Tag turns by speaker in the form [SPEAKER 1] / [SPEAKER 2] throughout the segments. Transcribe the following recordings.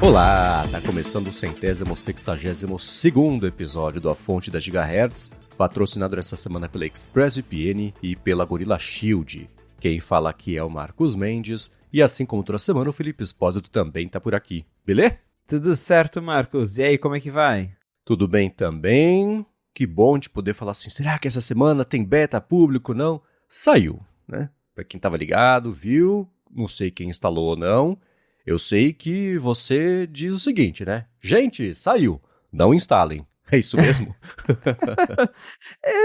[SPEAKER 1] Olá, tá começando o 162º episódio do A Fonte da Gigahertz, patrocinado essa semana pela ExpressVPN e pela Gorilla Shield. Quem fala aqui é o Marcos Mendes, e assim como toda semana o Felipe Espósito também tá por aqui, beleza?
[SPEAKER 2] Tudo certo, Marcos. E aí, como é que vai?
[SPEAKER 1] Tudo bem também, que bom de poder falar assim, será que essa semana tem beta público, não? Saiu, né? Pra quem tava ligado, viu, não sei quem instalou ou não. Eu sei que você diz o seguinte, né? Gente, saiu, não instalem. É isso mesmo?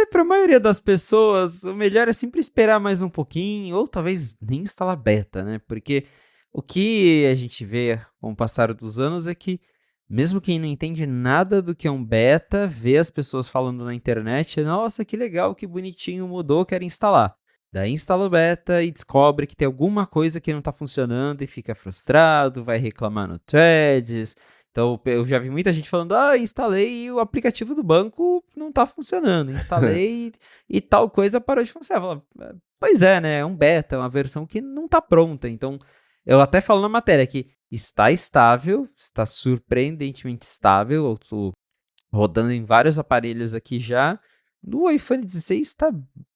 [SPEAKER 2] Para a maioria das pessoas, o melhor é sempre esperar mais um pouquinho, ou talvez nem instalar beta, né? Porque o que a gente vê com o passar dos anos é que, mesmo quem não entende nada do que é um beta, vê as pessoas falando na internet, nossa, que legal, que bonitinho, mudou, quero instalar. Daí instala o beta e descobre que tem alguma coisa que não está funcionando e fica frustrado, vai reclamar no Threads. Então, eu já vi muita gente falando, instalei e o aplicativo do banco não está funcionando, instalei e tal coisa parou de funcionar. Fala, pois é, né, é um beta, é uma versão que não está pronta. Então, eu até falo na matéria que está estável, está surpreendentemente estável, eu estou rodando em vários aparelhos aqui já. No iPhone 16 está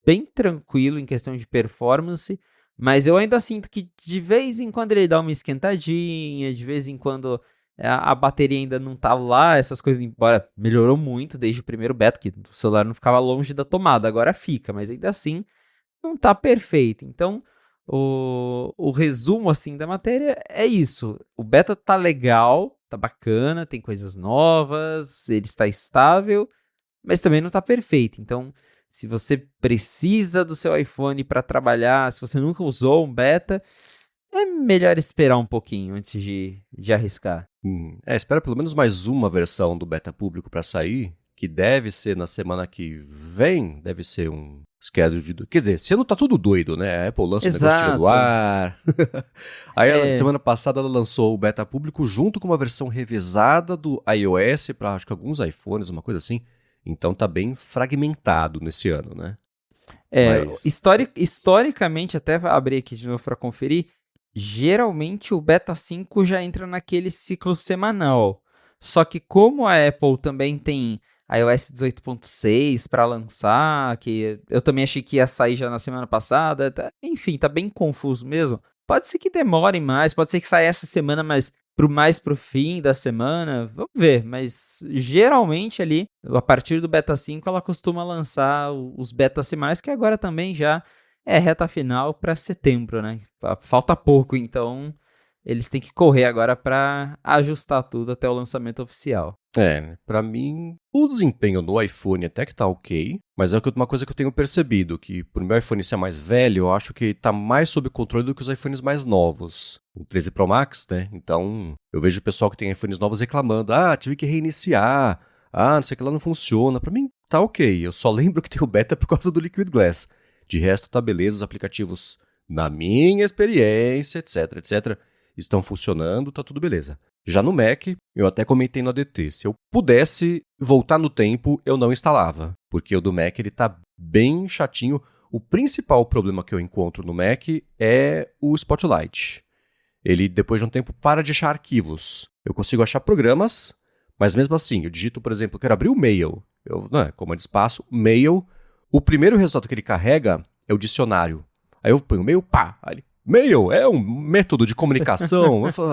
[SPEAKER 2] bem tranquilo em questão de performance, mas eu ainda sinto que de vez em quando ele dá uma esquentadinha, de vez em quando a bateria ainda não tá lá, essas coisas, embora melhorou muito desde o primeiro beta, que o celular não ficava longe da tomada, agora fica, mas ainda assim não tá perfeito. Então, o resumo assim da matéria é isso. O beta tá legal, tá bacana, tem coisas novas, ele está estável, mas também não está perfeito. Então, se você precisa do seu iPhone para trabalhar, se você nunca usou um beta, é melhor esperar um pouquinho antes de arriscar.
[SPEAKER 1] Espera pelo menos mais uma versão do beta público para sair, que deve ser na semana que vem, deve ser um schedule de... Quer dizer, esse ano tá tudo doido, né? A Apple lança o negócio, tira do
[SPEAKER 2] Exato.
[SPEAKER 1] ar. Aí, semana passada, ela lançou o beta público junto com uma versão revisada do iOS para, acho que alguns iPhones, uma coisa assim. Então tá bem fragmentado nesse ano, né? Mas...
[SPEAKER 2] Historicamente, até abrir aqui de novo para conferir, geralmente o Beta 5 já entra naquele ciclo semanal. Só que como a Apple também tem iOS 18.6 para lançar, que eu também achei que ia sair já na semana passada, enfim, tá bem confuso mesmo. Pode ser que demore mais, pode ser que saia essa semana, mas mais pro fim da semana, vamos ver, mas geralmente ali, a partir do beta 5, ela costuma lançar os betas semanais, que agora também já é reta final para setembro, né? Falta pouco, então eles têm que correr agora para ajustar tudo até o lançamento oficial.
[SPEAKER 1] Pra mim, o desempenho no iPhone até que tá ok, mas é uma coisa que eu tenho percebido, que por meu iPhone ser mais velho, eu acho que tá mais sob controle do que os iPhones mais novos. O 13 Pro Max, né? Então, eu vejo o pessoal que tem iPhones novos reclamando, tive que reiniciar, não sei o que lá não funciona. Pra mim, tá ok, eu só lembro que tem o beta por causa do Liquid Glass. De resto, tá beleza, os aplicativos, na minha experiência, etc, estão funcionando, tá tudo beleza. Já no Mac, eu até comentei no ADT, se eu pudesse voltar no tempo, eu não instalava, porque o do Mac ele tá bem chatinho. O principal problema que eu encontro no Mac é o Spotlight. Ele, depois de um tempo, para de achar arquivos. Eu consigo achar programas, mas mesmo assim, eu digito, por exemplo, eu quero abrir o Mail. Comando de espaço, Mail. O primeiro resultado que ele carrega é o dicionário. Aí eu ponho Mail, pá! Aí ele, Mail é um método de comunicação. Eu falo,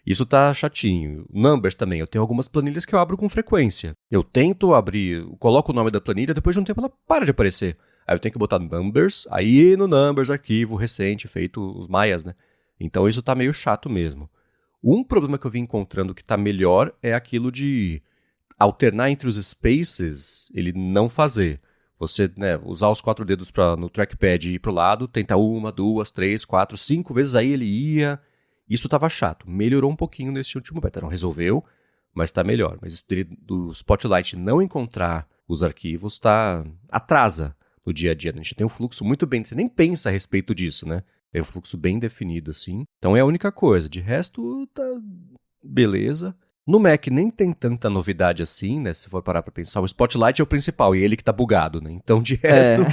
[SPEAKER 1] isso tá chatinho. Numbers também, eu tenho algumas planilhas que eu abro com frequência. Eu tento abrir, coloco o nome da planilha, depois de um tempo ela para de aparecer. Aí eu tenho que botar Numbers, aí no Numbers, arquivo recente, feito os maias, né? Então isso tá meio chato mesmo. Um problema que eu vim encontrando que tá melhor é aquilo de alternar entre os spaces, ele não fazer. Você, usar os 4 dedos no trackpad e ir pro lado, tentar 1, 2, 3, 4, 5 vezes, aí ele ia... Isso estava chato. Melhorou um pouquinho nesse último beta. Não resolveu, mas está melhor. Mas isso do Spotlight não encontrar os arquivos atrasa no dia a dia. A gente tem um fluxo muito bem... Você nem pensa a respeito disso, né? Tem um fluxo bem definido, assim. Então é a única coisa. De resto, tá beleza. No Mac nem tem tanta novidade assim, né? Se for parar para pensar. O Spotlight é o principal e ele que tá bugado, né? Então, de resto,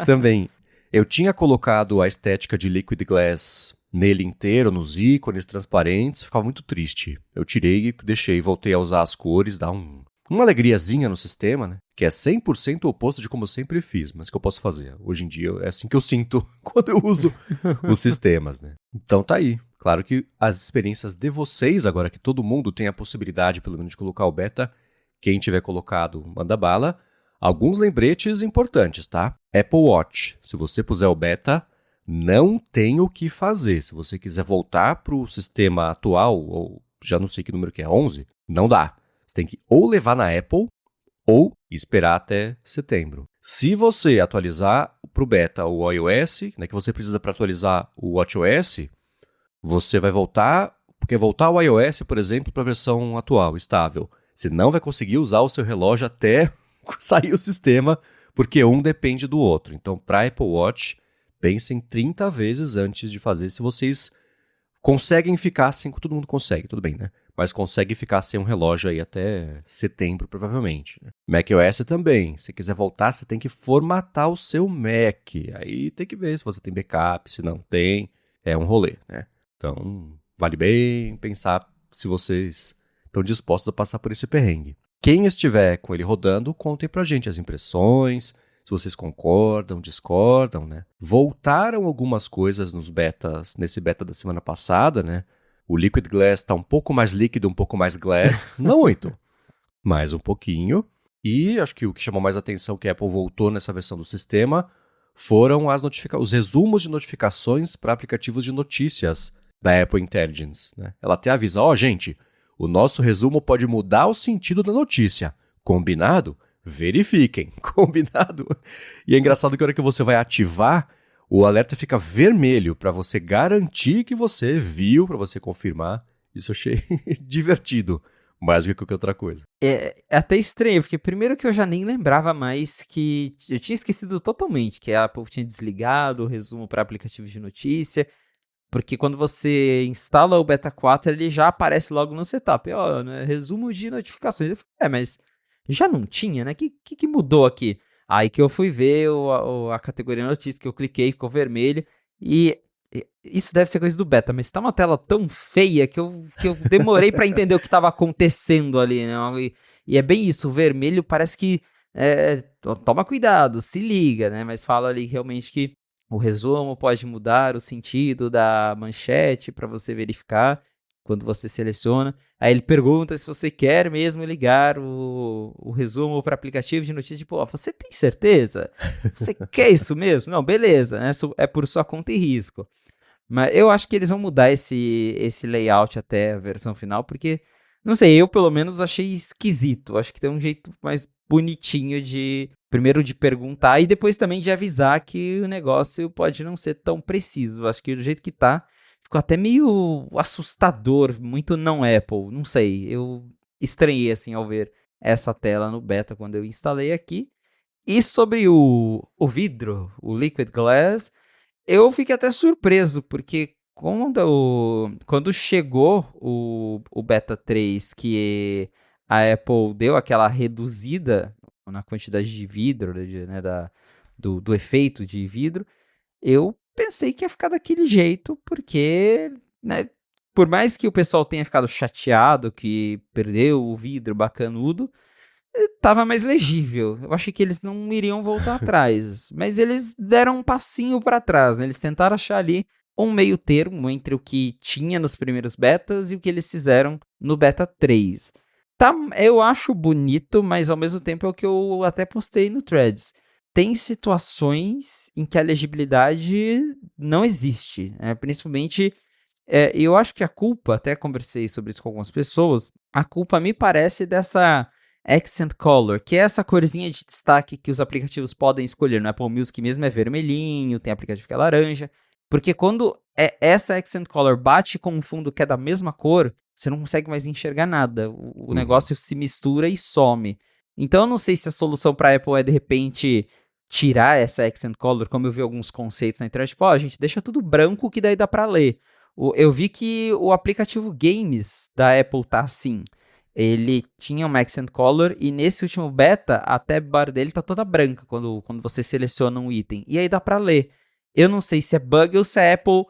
[SPEAKER 1] também... Eu tinha colocado a estética de Liquid Glass nele inteiro, nos ícones transparentes, ficava muito triste. Eu tirei, deixei, voltei a usar as cores, dá uma alegriazinha no sistema, né? Que é 100% o oposto de como eu sempre fiz, mas que eu posso fazer. Hoje em dia é assim que eu sinto quando eu uso os sistemas, né? Então tá aí. Claro que as experiências de vocês, agora que todo mundo tem a possibilidade, pelo menos, de colocar o beta, quem tiver colocado, manda bala. Alguns lembretes importantes, tá? Apple Watch, se você puser o beta, não tem o que fazer. Se você quiser voltar para o sistema atual, ou já não sei que número que é, 11, não dá. Você tem que ou levar na Apple ou esperar até setembro. Se você atualizar para o beta o iOS, né, que você precisa para atualizar o WatchOS, você vai voltar, porque voltar o iOS, por exemplo, para a versão atual, estável. Você não vai conseguir usar o seu relógio até sair o sistema, porque um depende do outro. Então, para Apple Watch, pensem 30 vezes antes de fazer. Se vocês conseguem ficar sem, todo mundo consegue, tudo bem, né? Mas consegue ficar sem um relógio aí até setembro, provavelmente. Né? macOS também. Se quiser voltar, você tem que formatar o seu Mac. Aí tem que ver se você tem backup, se não tem. É um rolê, né? Então, vale bem pensar se vocês estão dispostos a passar por esse perrengue. Quem estiver com ele rodando, contem pra gente as impressões, se vocês concordam, discordam, né? Voltaram algumas coisas nesse beta da semana passada, né? O Liquid Glass está um pouco mais líquido, um pouco mais glass. Não muito, mas um pouquinho. E acho que o que chamou mais atenção que a Apple voltou nessa versão do sistema foram os resumos de notificações para aplicativos de notícias da Apple Intelligence. Né? Ela até avisa, gente, o nosso resumo pode mudar o sentido da notícia. Combinado? Verifiquem. Combinado? E é engraçado que a hora que você vai ativar, o alerta fica vermelho para você garantir que você viu, para você confirmar. Isso eu achei divertido, mais do que qualquer outra coisa.
[SPEAKER 2] É até estranho, porque primeiro que eu já nem lembrava mais que... Eu tinha esquecido totalmente que a Apple tinha desligado o resumo para aplicativos de notícia, porque quando você instala o Beta 4, ele já aparece logo no setup. Né, resumo de notificações. Eu falei, mas já não tinha, né? O que mudou aqui? Aí que eu fui ver a categoria notícias, que eu cliquei, ficou vermelho. E isso deve ser coisa do beta, mas tá uma tela tão feia que eu demorei para entender o que tava acontecendo ali, né? E é bem isso, o vermelho parece que toma cuidado, se liga, né? Mas fala ali realmente que o resumo pode mudar o sentido da manchete para você verificar quando você seleciona. Aí ele pergunta se você quer mesmo ligar o resumo para aplicativo de notícias. Tipo, você tem certeza? Você quer isso mesmo? Não, beleza, né? É por sua conta e risco. Mas eu acho que eles vão mudar esse layout até a versão final, porque, não sei, eu pelo menos achei esquisito. Acho que tem um jeito mais bonitinho primeiro de perguntar e depois também de avisar que o negócio pode não ser tão preciso. Acho que do jeito que tá, ficou até meio assustador, muito não Apple, não sei. Eu estranhei assim ao ver essa tela no beta quando eu instalei aqui. E sobre o vidro, o Liquid Glass, eu fiquei até surpreso, porque quando chegou o Beta 3, que a Apple deu aquela reduzida na quantidade de vidro, né, do efeito de vidro, eu pensei que ia ficar daquele jeito, porque, né, por mais que o pessoal tenha ficado chateado que perdeu o vidro bacanudo, tava mais legível. Eu achei que eles não iriam voltar atrás, mas eles deram um passinho para trás, né? Eles tentaram achar ali um meio termo entre o que tinha nos primeiros betas e o que eles fizeram no beta 3. Tá, eu acho bonito, mas ao mesmo tempo é o que eu até postei no Threads. Tem situações em que a legibilidade não existe, né? Principalmente, eu acho que a culpa, até conversei sobre isso com algumas pessoas, a culpa me parece dessa Accent Color, que é essa corzinha de destaque que os aplicativos podem escolher. No Apple Music mesmo é vermelhinho, tem aplicativo que é laranja. Porque quando essa Accent Color bate com um fundo que é da mesma cor, você não consegue mais enxergar nada. O negócio se mistura e some. Então eu não sei se a solução para a Apple é, de repente, tirar essa Accent Color, como eu vi alguns conceitos na internet. Tipo, gente, deixa tudo branco que daí dá para ler. Eu vi que o aplicativo Games da Apple tá assim. Ele tinha uma Accent Color e nesse último beta a tab bar dele tá toda branca quando você seleciona um item. E aí dá pra ler. Eu não sei se é bug ou se a Apple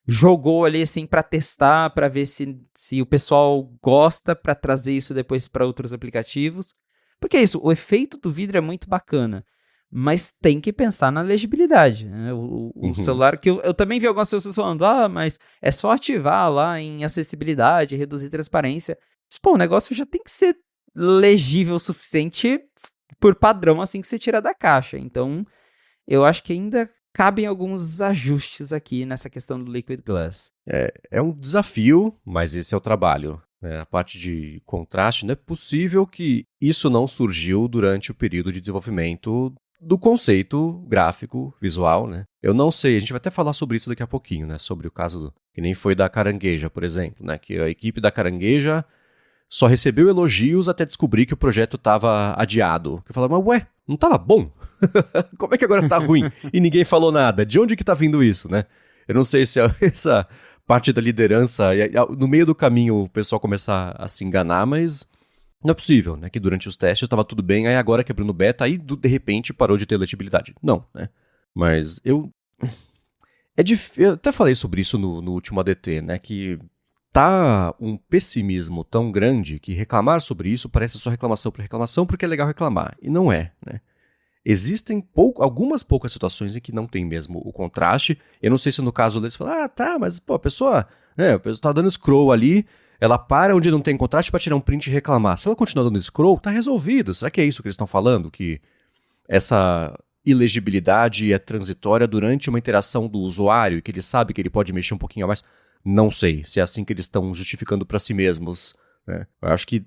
[SPEAKER 2] jogou ali assim para testar, para ver se o pessoal gosta, para trazer isso depois para outros aplicativos. Porque é isso, o efeito do vidro é muito bacana, mas tem que pensar na legibilidade, né? O
[SPEAKER 1] Uhum.
[SPEAKER 2] celular que eu também vi algumas pessoas falando, mas é só ativar lá em acessibilidade, reduzir transparência. Mas, pô, o negócio já tem que ser legível o suficiente por padrão assim que você tira da caixa. Então, eu acho que ainda cabem alguns ajustes aqui nessa questão do Liquid Glass.
[SPEAKER 1] É um desafio, mas esse é o trabalho, né? A parte de contraste, não é possível que isso não surgiu durante o período de desenvolvimento do conceito gráfico, visual, né? Eu não sei, a gente vai até falar sobre isso daqui a pouquinho, né? Sobre o caso que nem foi da Carangueja, por exemplo, né? Que a equipe da Carangueja só recebeu elogios até descobrir que o projeto estava adiado. Eu falava, mas ué, não estava bom? Como é que agora tá ruim? E ninguém falou nada. De onde que tá vindo isso, né? Eu não sei se essa parte da liderança, no meio do caminho o pessoal começar a se enganar, mas não é possível, né? Que durante os testes estava tudo bem, aí agora quebrou no beta, aí de repente parou de ter legibilidade. Não, né? Mas eu... eu até falei sobre isso no último ADT, né? Que tá um pessimismo tão grande que reclamar sobre isso parece só reclamação por reclamação porque é legal reclamar. E não é, né? Existem algumas poucas situações em que não tem mesmo o contraste. Eu não sei se no caso deles fala, tá, mas pô, a pessoa tá dando scroll ali, ela para onde não tem contraste para tirar um print e reclamar. Se ela continuar dando scroll, tá resolvido. Será que é isso que eles estão falando? Que essa ilegibilidade é transitória durante uma interação do usuário e que ele sabe que ele pode mexer um pouquinho a mais? Não sei se é assim que eles estão justificando para si mesmos, né? Eu acho que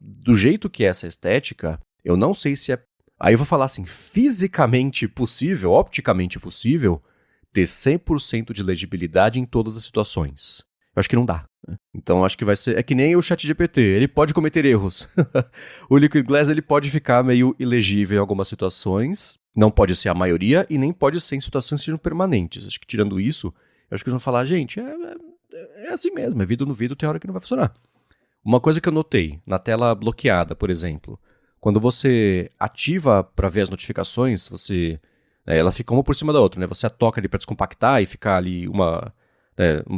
[SPEAKER 1] do jeito que é essa estética, eu não sei se é. Aí eu vou falar assim, fisicamente possível, opticamente possível, ter 100% de legibilidade em todas as situações. Eu acho que não dá, né? Então acho que vai ser. É que nem o ChatGPT, ele pode cometer erros. O Liquid Glass ele pode ficar meio ilegível em algumas situações, não pode ser a maioria e nem pode ser em situações que sejam permanentes. Acho que tirando isso, eu acho que eles vão falar, gente, é assim mesmo, é vidro no vidro, tem hora que não vai funcionar. Uma coisa que eu notei, na tela bloqueada, por exemplo, quando você ativa para ver as notificações, ela fica uma por cima da outra, né? Você a toca ali para descompactar e ficar ali uma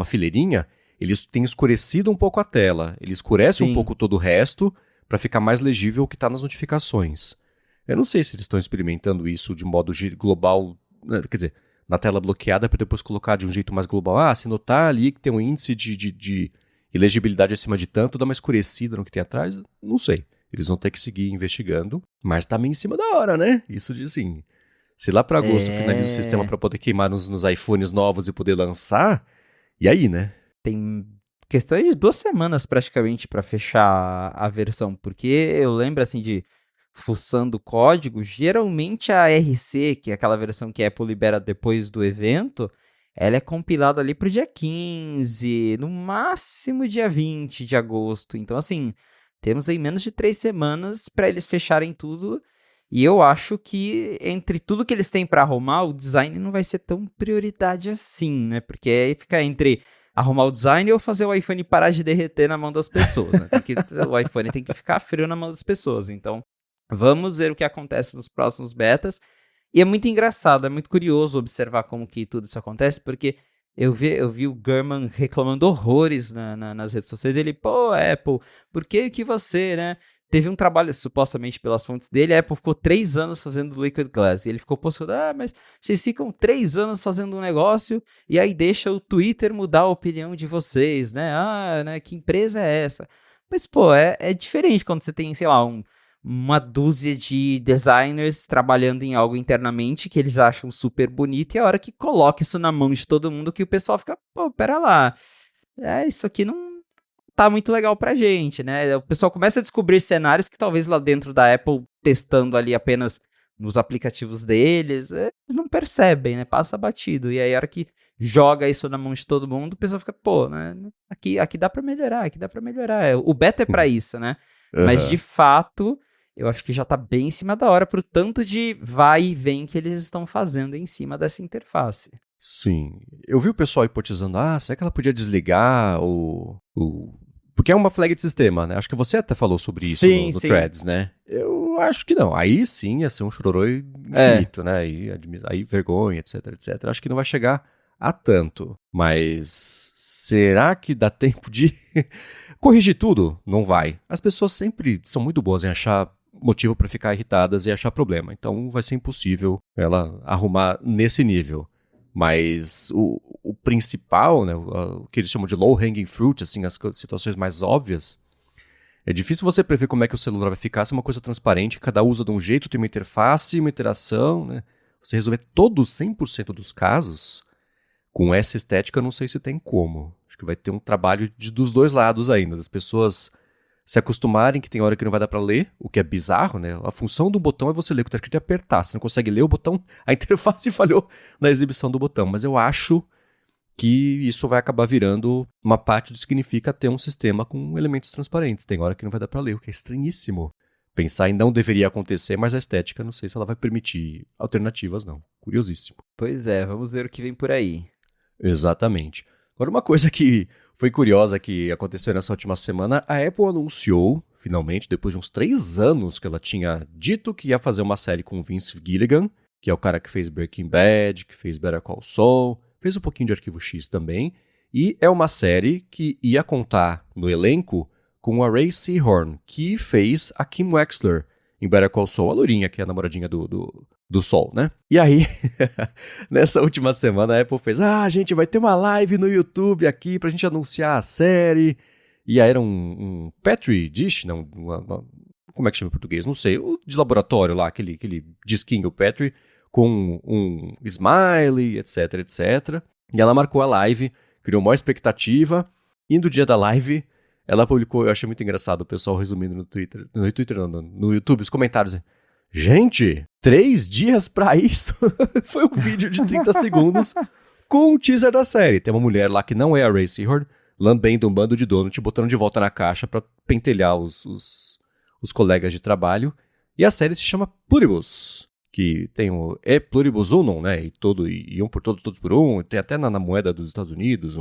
[SPEAKER 1] fileirinha, eles têm escurecido um pouco a tela, ele escurece um
[SPEAKER 2] Sim.
[SPEAKER 1] pouco todo o resto para ficar mais legível o que está nas notificações. Eu não sei se eles estão experimentando isso de modo global, né? Quer dizer, na tela bloqueada para depois colocar de um jeito mais global. Se notar ali que tem um índice de ilegibilidade acima de tanto, dá uma escurecida no que tem atrás, não sei. Eles vão ter que seguir investigando, mas tá meio em cima da hora, né? Isso de assim, se lá para agosto finaliza o sistema
[SPEAKER 2] É.
[SPEAKER 1] para poder queimar nos iPhones novos e poder lançar, e aí, né?
[SPEAKER 2] Tem questão de 2 semanas praticamente para fechar a versão, porque eu lembro assim de fuçando o código, geralmente a RC, que é aquela versão que a Apple libera depois do evento, ela é compilada ali pro dia 15, no máximo dia 20 de agosto. Então, assim, temos aí menos de 3 semanas para eles fecharem tudo. E eu acho que entre tudo que eles têm para arrumar, o design não vai ser tão prioridade assim, né? Porque aí fica entre arrumar o design ou fazer o iPhone parar de derreter na mão das pessoas, né? O iPhone tem que ficar frio na mão das pessoas. Então, vamos ver o que acontece nos próximos betas. E é muito engraçado, é muito curioso observar como que tudo isso acontece, porque eu vi o Gurman reclamando horrores nas redes sociais. Ele, pô, Apple, por que você, né? Teve um trabalho, supostamente pelas fontes dele, a Apple ficou 3 anos fazendo Liquid Glass. E ele ficou postando, mas vocês ficam 3 anos fazendo um negócio e aí deixa o Twitter mudar a opinião de vocês, né? Né, que empresa é essa? Mas, pô, é diferente quando você tem, sei lá, uma dúzia de designers trabalhando em algo internamente que eles acham super bonito e a hora que coloca isso na mão de todo mundo que o pessoal fica, pô, pera lá, isso aqui não tá muito legal pra gente, né? O pessoal começa a descobrir cenários que talvez lá dentro da Apple, testando ali apenas nos aplicativos deles, eles não percebem, né? Passa batido. E aí a hora que joga isso na mão de todo mundo, o pessoal fica, pô, né? Aqui dá pra melhorar, aqui dá pra melhorar. O beta é pra isso, né? Mas de
[SPEAKER 1] Aham.
[SPEAKER 2] fato, eu acho que já tá bem em cima da hora pro tanto de vai e vem que eles estão fazendo em cima dessa interface.
[SPEAKER 1] Sim. Eu vi o pessoal hipotizando, será que ela podia desligar Porque é uma flag de sistema, né? Acho que você até falou sobre isso
[SPEAKER 2] Sim,
[SPEAKER 1] no
[SPEAKER 2] sim.
[SPEAKER 1] Threads, né? Eu acho que não. Aí sim ia ser um chororô
[SPEAKER 2] É.
[SPEAKER 1] infinito, né? Aí vergonha, etc, etc. Acho que não vai chegar a tanto. Mas será que dá tempo de corrigir tudo? Não vai. As pessoas sempre são muito boas em achar motivo para ficar irritadas e achar problema. Então vai ser impossível ela arrumar nesse nível. Mas o principal, né, o que eles chamam de low hanging fruit, assim, as situações mais óbvias, é difícil você prever como é que o celular vai ficar se é uma coisa transparente, cada usa de um jeito, tem uma interface, uma interação, né? Você resolver todos 100% dos casos, com essa estética eu não sei se tem como. Acho que vai ter um trabalho dos dois lados ainda, das pessoas se acostumarem que tem hora que não vai dar pra ler, o que é bizarro, né? A função do botão é você ler o que tá escrito e apertar. Você não consegue ler o botão, a interface falhou na exibição do botão. Mas eu acho que isso vai acabar virando uma parte do que significa ter um sistema com elementos transparentes. Tem hora que não vai dar pra ler, o que é estranhíssimo. Pensar em não deveria acontecer, mas a estética, não sei se ela vai permitir alternativas, não. Curiosíssimo.
[SPEAKER 2] Pois é, vamos ver o que vem por aí.
[SPEAKER 1] Exatamente. Agora, uma coisa que foi curiosa que aconteceu nessa última semana, a Apple anunciou, finalmente, depois de uns 3 anos que ela tinha dito que ia fazer uma série com o Vince Gilligan, que é o cara que fez Breaking Bad, que fez Better Call Saul, fez um pouquinho de Arquivo X também, e é uma série que ia contar no elenco com a Ray Seahorn, que fez a Kim Wexler em Better Call Saul, a lourinha, que é a namoradinha do Sol, né? E aí, nessa última semana, a Apple fez, gente, vai ter uma live no YouTube aqui pra gente anunciar a série. E aí era um Petri dish, não, como é que chama em português? Não sei, o de laboratório lá, aquele disquinho, o Petri, com um smiley, etc, etc. E ela marcou a live, criou maior expectativa, e no dia da live, ela publicou, eu achei muito engraçado o pessoal resumindo no Twitter, no YouTube, os comentários. Gente, 3 dias pra isso? Foi um vídeo de 30 segundos com o teaser da série. Tem uma mulher lá que não é a Ray Seahorn, lambendo um bando de donut, botando de volta na caixa pra pentelhar os colegas de trabalho. E a série se chama Pluribus, que tem o E Pluribus Unum, né? E um por todos, todos por um. Tem até na moeda dos Estados Unidos,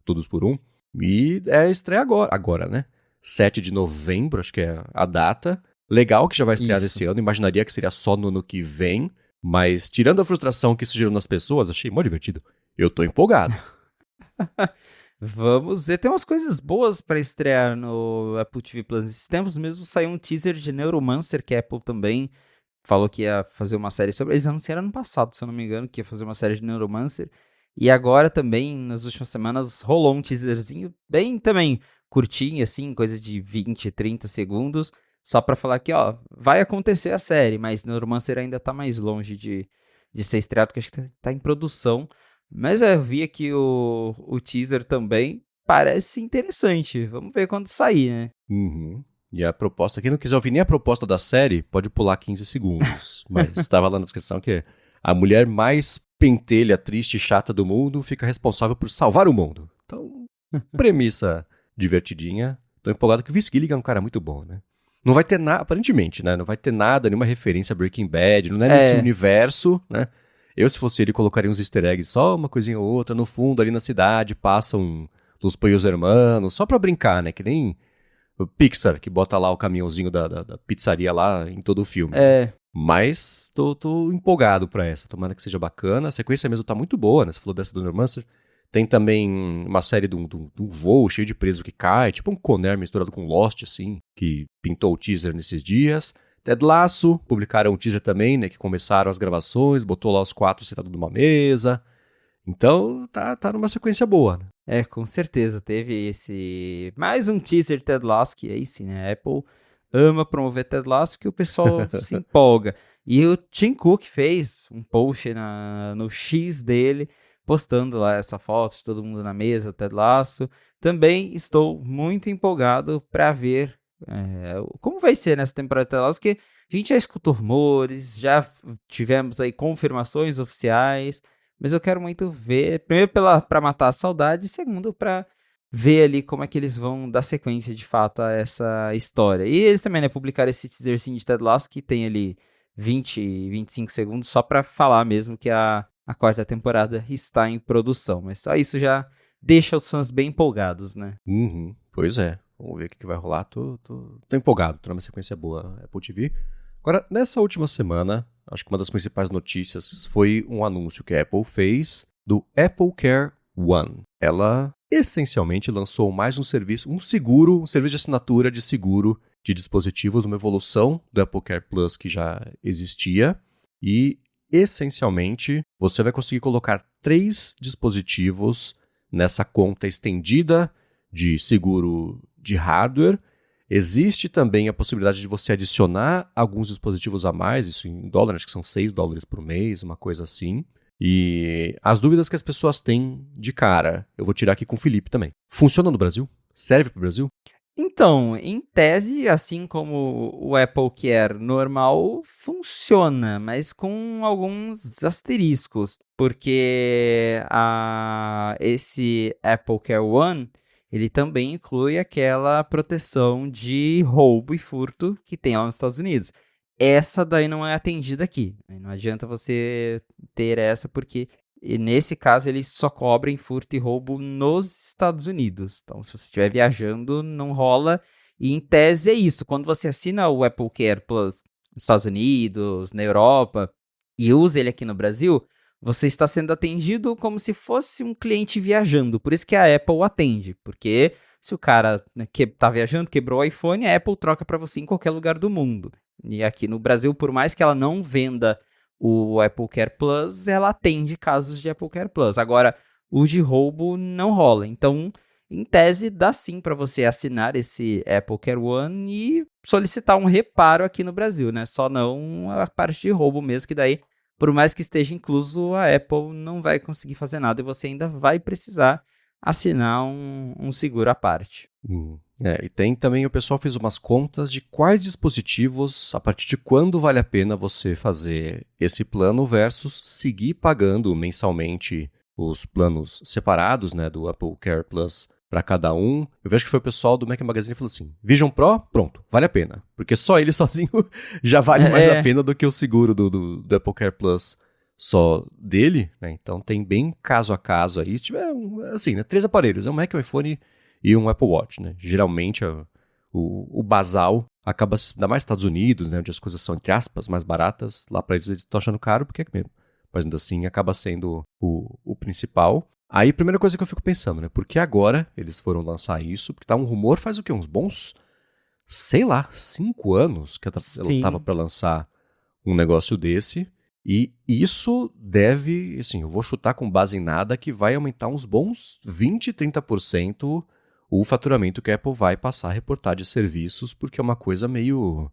[SPEAKER 1] todos por um. E é estreia agora, né? 7 de novembro, acho que é a data. Legal que já vai estrear esse ano, imaginaria que seria só no ano que vem, mas tirando a frustração que isso gerou nas pessoas, achei mó divertido. Eu tô empolgado.
[SPEAKER 2] Vamos ver, tem umas coisas boas pra estrear no Apple TV Plus. Esses tempos mesmo saiu um teaser de Neuromancer, que a Apple também falou que ia fazer uma série sobre. Eles anunciaram ano passado, se eu não me engano, que ia fazer uma série de Neuromancer. E agora também, nas últimas semanas, rolou um teaserzinho bem também curtinho, assim, coisa de 20, 30 segundos. Só pra falar que, ó, vai acontecer a série, mas Neuromancer ainda tá mais longe de ser estreado, porque acho que tá em produção. Mas eu vi aqui o teaser também, parece interessante. Vamos ver quando sair, né?
[SPEAKER 1] Uhum. E a proposta, quem não quiser ouvir nem a proposta da série, pode pular 15 segundos. Mas estava lá na descrição que a mulher mais pentelha, triste e chata do mundo fica responsável por salvar o mundo. Então, premissa divertidinha. Tô empolgado que o Vince Gilligan é um cara muito bom, né? Não vai ter nada, aparentemente, né? Não vai ter nada, nenhuma referência a Breaking Bad, não é nesse universo, né? Eu, se fosse ele, colocaria uns easter eggs, só uma coisinha ou outra, no fundo, ali na cidade, passam Los Pollos Hermanos, só pra brincar, né? Que nem o Pixar, que bota lá o caminhãozinho da pizzaria lá em todo o filme. Mas tô empolgado pra essa, tomara que seja bacana. A sequência mesmo tá muito boa, né? Você falou dessa do Neuromancer. Tem também uma série de um voo cheio de preso que cai, tipo um Conair misturado com Lost, assim, que pintou o teaser nesses dias. Ted Lasso, publicaram um teaser também, né, que começaram as gravações, botou lá os 4 sentados numa mesa. Então, tá numa sequência boa, né?
[SPEAKER 2] Com certeza, teve mais um teaser de Ted Lasso, que aí sim, né, a Apple ama promover Ted Lasso, que o pessoal se empolga. E o Tim Cook fez um post no X dele, postando lá essa foto de todo mundo na mesa, Ted Lasso. Também estou muito empolgado para ver como vai ser nessa temporada de Ted Lasso, que a gente já escutou rumores, já tivemos aí confirmações oficiais, mas eu quero muito ver, primeiro para matar a saudade, e segundo para ver ali como é que eles vão dar sequência de fato a essa história. E eles também, né, publicaram esse teaserzinho de Ted Lasso, que tem ali 20, 25 segundos, só para falar mesmo que a 4ª temporada está em produção. Mas só isso já deixa os fãs bem empolgados, né?
[SPEAKER 1] Uhum, pois é. Vamos ver o que vai rolar. Tô empolgado, tô numa sequência boa Apple TV. Agora, nessa última semana, acho que uma das principais notícias foi um anúncio que a Apple fez do Apple Care One. Ela essencialmente lançou mais um serviço, um serviço de assinatura de seguro de dispositivos, uma evolução do Apple Care Plus que já existia. E, essencialmente, você vai conseguir colocar 3 dispositivos nessa conta estendida de seguro de hardware. Existe também a possibilidade de você adicionar alguns dispositivos a mais, isso em dólar, acho que são $6 por mês, uma coisa assim. E as dúvidas que as pessoas têm de cara, eu vou tirar aqui com o Felipe também. Funciona no Brasil? Serve para o Brasil?
[SPEAKER 2] Então, em tese, assim como o Apple Care normal, funciona, mas com alguns asteriscos, porque esse Apple Care One, ele também inclui aquela proteção de roubo e furto que tem lá nos Estados Unidos. Essa daí não é atendida aqui. Não adianta você ter essa, porque nesse caso eles só cobrem furto e roubo nos Estados Unidos. Então, se você estiver viajando, não rola. E em tese é isso. Quando você assina o Apple Care Plus nos Estados Unidos, na Europa, e usa ele aqui no Brasil, você está sendo atendido como se fosse um cliente viajando. Por isso que a Apple atende. Porque se o cara, né, que está viajando, quebrou o iPhone, a Apple troca para você em qualquer lugar do mundo. E aqui no Brasil, por mais que ela não venda o Apple Care Plus, ela atende casos de Apple Care Plus. Agora, o de roubo não rola. Então, em tese, dá sim para você assinar esse Apple Care One e solicitar um reparo aqui no Brasil, né? Só não a parte de roubo mesmo, que daí, por mais que esteja incluso, a Apple não vai conseguir fazer nada e você ainda vai precisar assinar um seguro à parte.
[SPEAKER 1] E tem também, o pessoal fez umas contas de quais dispositivos, a partir de quando vale a pena você fazer esse plano versus seguir pagando mensalmente os planos separados, né, do Apple Care Plus para cada um. Eu vejo que foi o pessoal do Mac Magazine que falou assim, Vision Pro, pronto, vale a pena. Porque só ele sozinho já vale mais a pena do que o seguro do Apple Care Plus só dele, né? Então tem bem caso a caso aí. Se tiver, assim, né, 3 aparelhos, é um Mac, um iPhone e um Apple Watch, né? Geralmente o basal acaba, ainda mais nos Estados Unidos, né, onde as coisas são, entre aspas, mais baratas, lá para eles estão achando caro porque é mesmo. Mas ainda assim acaba sendo o principal. Aí a primeira coisa que eu fico pensando, né? Por que agora eles foram lançar isso? Porque tá um rumor faz o quê? Uns bons, sei lá, 5 anos que ela tava para lançar um negócio desse. E isso deve, assim, eu vou chutar com base em nada, que vai aumentar uns bons 20, 30% o faturamento que a Apple vai passar a reportar de serviços, porque é uma coisa meio...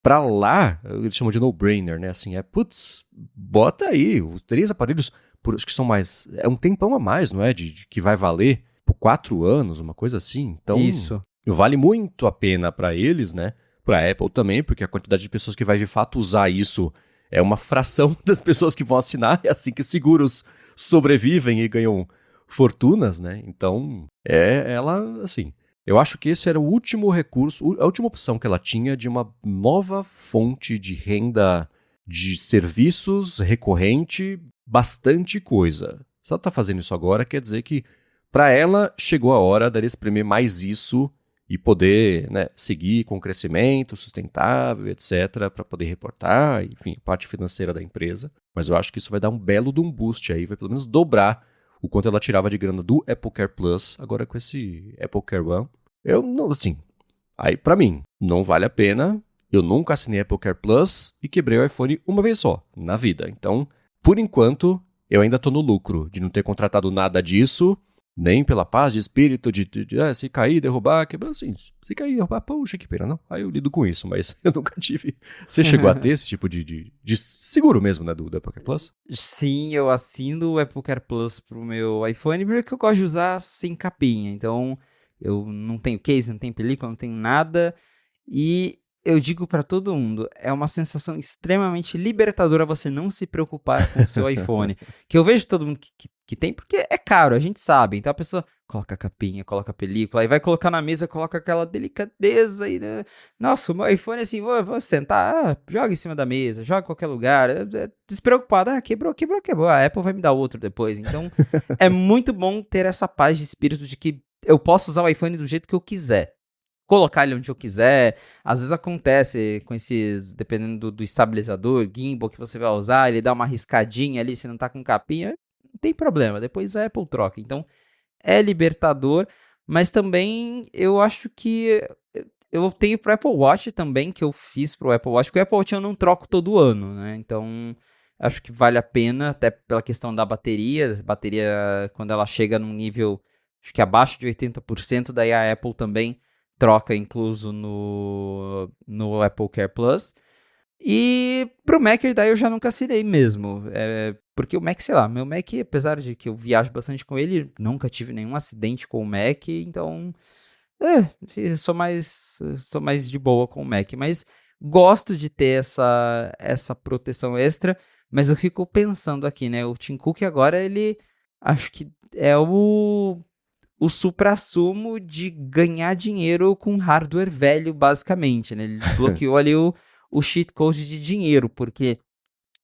[SPEAKER 1] Pra lá, eles chamam de no-brainer, né? Assim, putz, bota aí, os 3 aparelhos, acho que são mais... É um tempão a mais, não é? De que vai valer por 4 anos, uma coisa assim. Então,
[SPEAKER 2] isso
[SPEAKER 1] vale muito a pena pra eles, né? Pra Apple também, porque a quantidade de pessoas que vai de fato usar isso é uma fração das pessoas que vão assinar. É assim que seguros sobrevivem e ganham fortunas, né? Então, ela, assim... Eu acho que esse era o último recurso, a última opção que ela tinha de uma nova fonte de renda de serviços recorrente, bastante coisa. Se ela está fazendo isso agora, quer dizer que para ela chegou a hora de espremer mais isso e poder, né, seguir com o crescimento sustentável, etc., para poder reportar, enfim, parte financeira da empresa. Mas eu acho que isso vai dar um belo de um boost aí, vai pelo menos dobrar o quanto ela tirava de grana do Apple Care Plus, agora com esse Apple Care One. Eu não, assim, aí pra mim, não vale a pena. Eu nunca assinei Apple Care Plus e quebrei o iPhone uma vez só, na vida. Então, por enquanto, eu ainda tô no lucro de não ter contratado nada disso, nem pela paz de espírito de se cair, derrubar, quebrar, assim, se cair, derrubar, puxa, que pena, não. Aí eu lido com isso, mas eu nunca tive. Você chegou a ter esse tipo de seguro mesmo, né, do Apple Care Plus?
[SPEAKER 2] Sim, eu assino o Apple Care Plus pro meu iPhone porque eu gosto de usar sem capinha. Então, eu não tenho case, não tenho película, não tenho nada. E eu digo pra todo mundo, é uma sensação extremamente libertadora você não se preocupar com o seu iPhone. Que eu vejo todo mundo que tem, porque é caro, a gente sabe. Então a pessoa coloca a capinha, coloca a película, aí vai colocar na mesa, coloca aquela delicadeza aí, né? Nossa, o meu iPhone assim, vou sentar, joga em cima da mesa, joga em qualquer lugar, despreocupado, quebrou, a Apple vai me dar outro depois. Então é muito bom ter essa paz de espírito de que eu posso usar o iPhone do jeito que eu quiser. Colocar ele onde eu quiser. Às vezes acontece com esses, dependendo do estabilizador, gimbal que você vai usar, ele dá uma riscadinha ali, se não tá com capinha. não tem problema, depois a Apple troca. Então, é libertador, mas também eu acho que eu tenho pro Apple Watch também, que eu fiz pro Apple Watch, porque o Apple Watch eu não troco todo ano, né? Então, acho que vale a pena, até pela questão da bateria. Bateria, quando ela chega num nível, acho que abaixo de 80%, daí a Apple também troca, incluso no Apple Care Plus. E pro Mac, daí eu já nunca assinei mesmo. Porque o Mac, sei lá, meu Mac, apesar de que eu viajo bastante com ele, nunca tive nenhum acidente com o Mac, então sou mais de boa com o Mac. Mas gosto de ter essa proteção extra, mas eu fico pensando aqui, né? O Tim Cook agora, ele acho que é o suprassumo de ganhar dinheiro com hardware velho, basicamente, né? Ele desbloqueou ali o cheat code de dinheiro, porque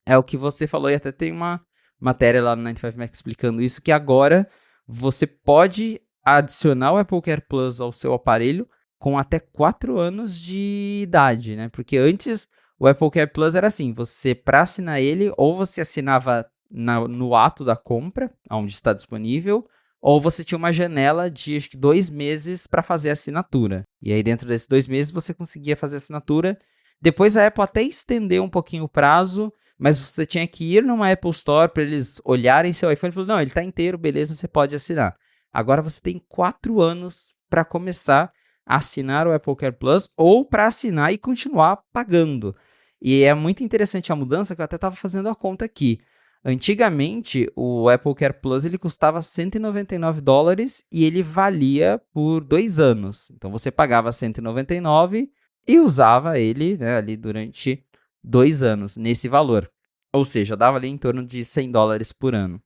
[SPEAKER 2] é o que você falou, e até tem uma matéria lá no 95 Mac explicando isso, que agora você pode adicionar o Apple Care Plus ao seu aparelho com até 4 anos de idade, né? Porque antes o Apple Care Plus era assim, você para assinar ele, ou você assinava no ato da compra, onde está disponível, ou você tinha uma janela de acho que 2 meses para fazer a assinatura. E aí dentro desses 2 meses você conseguia fazer a assinatura. Depois a Apple até estendeu um pouquinho o prazo, mas você tinha que ir numa Apple Store para eles olharem seu iPhone e falar, não, ele está inteiro, beleza, você pode assinar. Agora você tem 4 anos para começar a assinar o Apple Care Plus ou para assinar e continuar pagando. E é muito interessante a mudança, que eu até estava fazendo a conta aqui. Antigamente, o Apple Care Plus ele custava $199 e ele valia por 2 anos. Então você pagava $199 e usava ele, né, ali durante 2 anos, nesse valor. Ou seja, dava ali em torno de $100 por ano.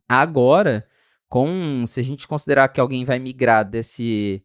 [SPEAKER 2] Agora, se a gente considerar que alguém vai migrar desse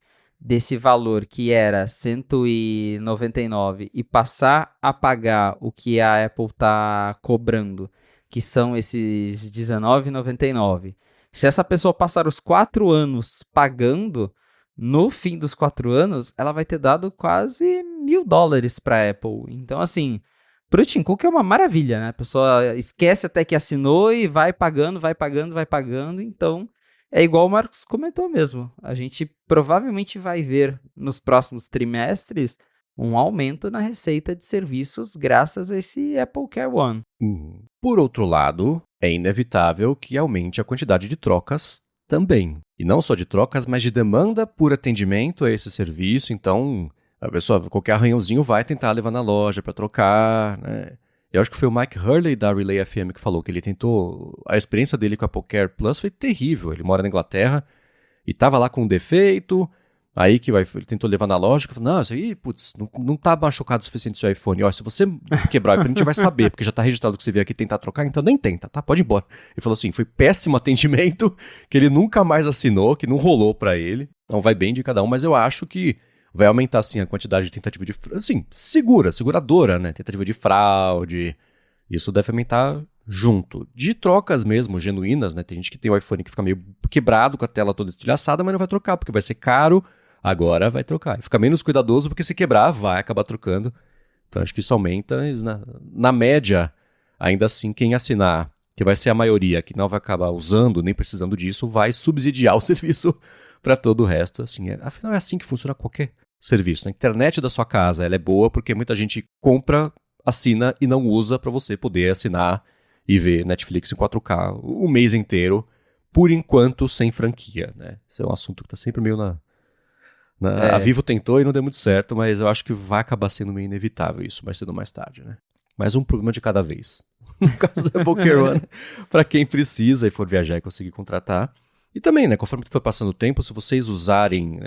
[SPEAKER 2] valor que era 199 e passar a pagar o que a Apple está cobrando, que são esses R$19,99. Se essa pessoa passar os 4 anos pagando, no fim dos 4 anos, ela vai ter dado quase $1.000 para a Apple. Então, assim, pro Tim Cook é uma maravilha, né? A pessoa esquece até que assinou e vai pagando, vai pagando, vai pagando. Então, é igual o Marcos comentou mesmo. A gente provavelmente vai ver nos próximos trimestres um aumento na receita de serviços graças a esse Apple Care One.
[SPEAKER 1] Por outro lado, é inevitável que aumente a quantidade de trocas também. E não só de trocas, mas de demanda por atendimento a esse serviço. Então, a pessoa, qualquer arranhãozinho vai tentar levar na loja para trocar, né? Eu acho que foi o Mike Hurley da Relay FM que falou que ele tentou... A experiência dele com a Apple Care Plus foi terrível. Ele mora na Inglaterra e estava lá com um defeito. Aí que ele tentou levar na loja e falou, não, isso aí, putz, não tá machucado o suficiente o seu iPhone. Ó, se você quebrar o iPhone, a gente vai saber, porque já tá registrado que você veio aqui tentar trocar, então nem tenta, tá? Pode ir embora. Ele falou assim, foi péssimo atendimento, que ele nunca mais assinou, que não rolou pra ele. Então vai bem de cada um, mas eu acho que vai aumentar, sim, a quantidade de tentativa de... Assim, seguradora, né? Tentativa de fraude. Isso deve aumentar junto. De trocas mesmo, genuínas, né? Tem gente que tem o iPhone que fica meio quebrado, com a tela toda estilhaçada, mas não vai trocar, porque vai ser caro. Agora vai trocar. E fica menos cuidadoso, porque se quebrar, vai acabar trocando. Então acho que isso aumenta. Mas na média, ainda assim, quem assinar, que vai ser a maioria, que não vai acabar usando nem precisando disso, vai subsidiar o serviço para todo o resto. Assim, afinal, é assim que funciona qualquer serviço. A internet da sua casa ela é boa porque muita gente compra, assina e não usa para você poder assinar e ver Netflix em 4K o mês inteiro, por enquanto sem franquia, né? Esse é um assunto que está sempre meio A Vivo tentou e não deu muito certo, mas eu acho que vai acabar sendo meio inevitável isso, mais cedo ou mais tarde, né? Mais um problema de cada vez. No caso do Apple Care One, para quem precisa e for viajar e conseguir contratar. E também, né, conforme for passando o tempo, se vocês usarem,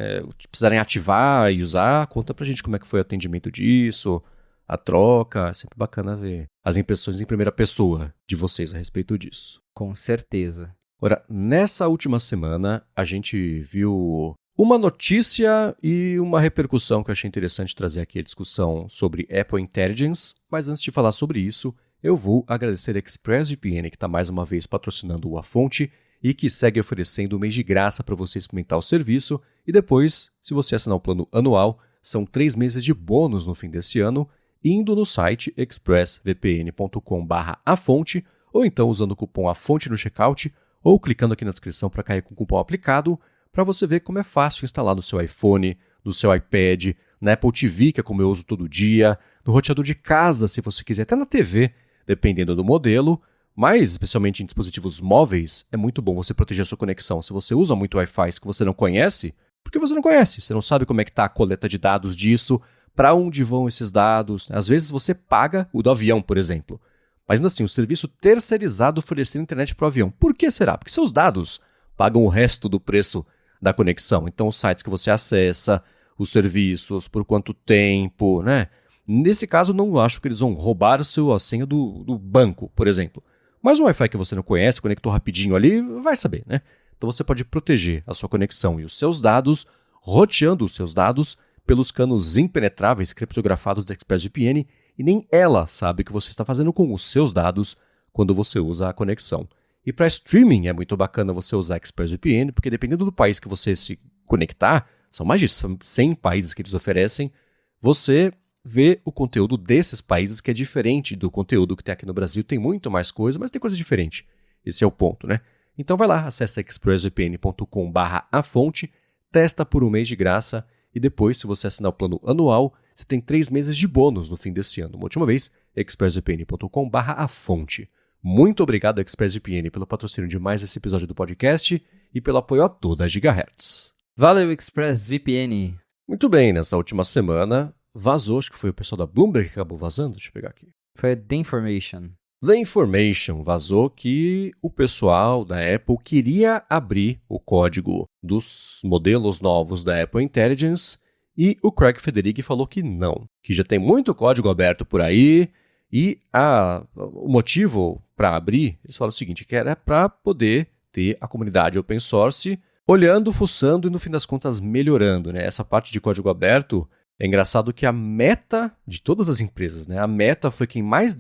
[SPEAKER 1] precisarem ativar e usar, conta pra gente como é que foi o atendimento disso, a troca, é sempre bacana ver as impressões em primeira pessoa de vocês a respeito disso.
[SPEAKER 2] Com certeza.
[SPEAKER 1] Ora, nessa última semana, a gente viu uma notícia e uma repercussão que eu achei interessante trazer aqui a discussão sobre Apple Intelligence, mas antes de falar sobre isso, eu vou agradecer a ExpressVPN, que está mais uma vez patrocinando o A Fonte e que segue oferecendo um mês de graça para você experimentar o serviço, e depois, se você assinar o plano anual, são 3 meses de bônus no fim desse ano, indo no site expressvpn.com/afonte ou então usando o cupom AFONTE no checkout, ou clicando aqui na descrição para cair com o cupom aplicado, para você ver como é fácil instalar no seu iPhone, no seu iPad, na Apple TV, que é como eu uso todo dia, no roteador de casa, se você quiser, até na TV, dependendo do modelo, mas especialmente em dispositivos móveis, é muito bom você proteger a sua conexão. Se você usa muito Wi-Fi que você não conhece, porque você não conhece, você não sabe como é que está a coleta de dados disso, para onde vão esses dados. Às vezes você paga o do avião, por exemplo, mas ainda assim, o serviço terceirizado oferecendo internet para o avião. Por que será? Porque seus dados pagam o resto do preço da conexão. Então, os sites que você acessa, os serviços, por quanto tempo, né? Nesse caso, não acho que eles vão roubar a senha do banco, por exemplo. Mas um Wi-Fi que você não conhece, conectou rapidinho ali, vai saber, né? Então você pode proteger a sua conexão e os seus dados, roteando os seus dados pelos canos impenetráveis criptografados da ExpressVPN, e nem ela sabe o que você está fazendo com os seus dados quando você usa a conexão. E para streaming é muito bacana você usar a ExpressVPN, porque dependendo do país que você se conectar, são mais de 100 países que eles oferecem, você vê o conteúdo desses países que é diferente do conteúdo que tem aqui no Brasil. Tem muito mais coisa, mas tem coisa diferente. Esse é o ponto, né? Então vai lá, acessa expressvpn.com/afonte, testa por um mês de graça e depois, se você assinar o plano anual, você tem 3 meses de bônus no fim desse ano. Uma última vez, expressvpn.com/afonte. Muito obrigado, ExpressVPN, pelo patrocínio de mais esse episódio do podcast e pelo apoio a toda a Gigahertz.
[SPEAKER 2] Valeu, ExpressVPN.
[SPEAKER 1] Muito bem, nessa última semana vazou, acho que foi o pessoal da Bloomberg que acabou vazando, deixa eu pegar aqui.
[SPEAKER 2] Foi a The Information.
[SPEAKER 1] The Information vazou que o pessoal da Apple queria abrir o código dos modelos novos da Apple Intelligence e o Craig Federighi falou que não, que já tem muito código aberto por aí e o motivo para abrir, eles falaram o seguinte, que era para poder ter a comunidade open source olhando, fuçando e no fim das contas melhorando, né? Essa parte de código aberto é engraçado que a Meta de todas as empresas, né? A Meta foi quem mais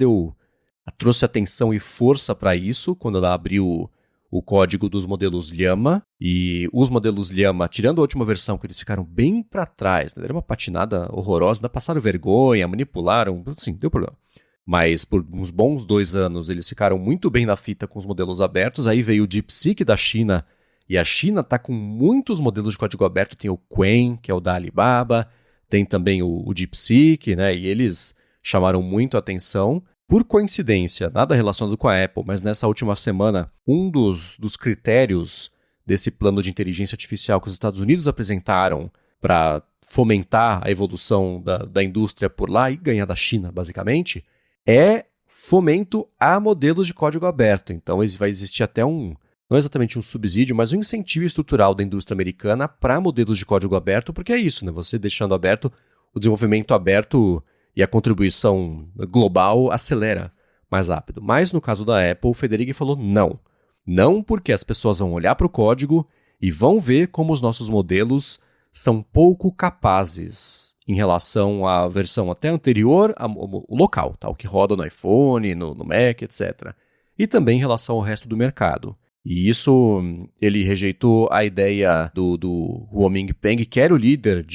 [SPEAKER 1] trouxe atenção e força para isso quando ela abriu o código dos modelos Llama. E os modelos Llama, tirando a última versão, que eles ficaram bem para trás, né? Era uma patinada horrorosa, ainda passaram vergonha, manipularam, assim, deu problema. Mas por uns bons 2 anos eles ficaram muito bem na fita com os modelos abertos. Aí veio o DeepSeek da China, e a China está com muitos modelos de código aberto. Tem o Qwen, que é o da Alibaba, tem também o DeepSeek, né? E eles chamaram muito a atenção. Por coincidência, nada relacionado com a Apple, mas nessa última semana, um dos critérios desse plano de inteligência artificial que os Estados Unidos apresentaram para fomentar a evolução da indústria por lá e ganhar da China, basicamente, é fomento a modelos de código aberto. Então vai existir até não exatamente um subsídio, mas um incentivo estrutural da indústria americana para modelos de código aberto, porque é isso, né? Você deixando aberto, o desenvolvimento aberto e a contribuição global acelera mais rápido. Mas no caso da Apple, o Federighi falou não. Não porque as pessoas vão olhar para o código e vão ver como os nossos modelos são pouco capazes em relação à versão até anterior, ao local, tá? O que roda no iPhone, no Mac, etc. E também em relação ao resto do mercado. E isso, ele rejeitou a ideia do Huoming Peng, que era o líder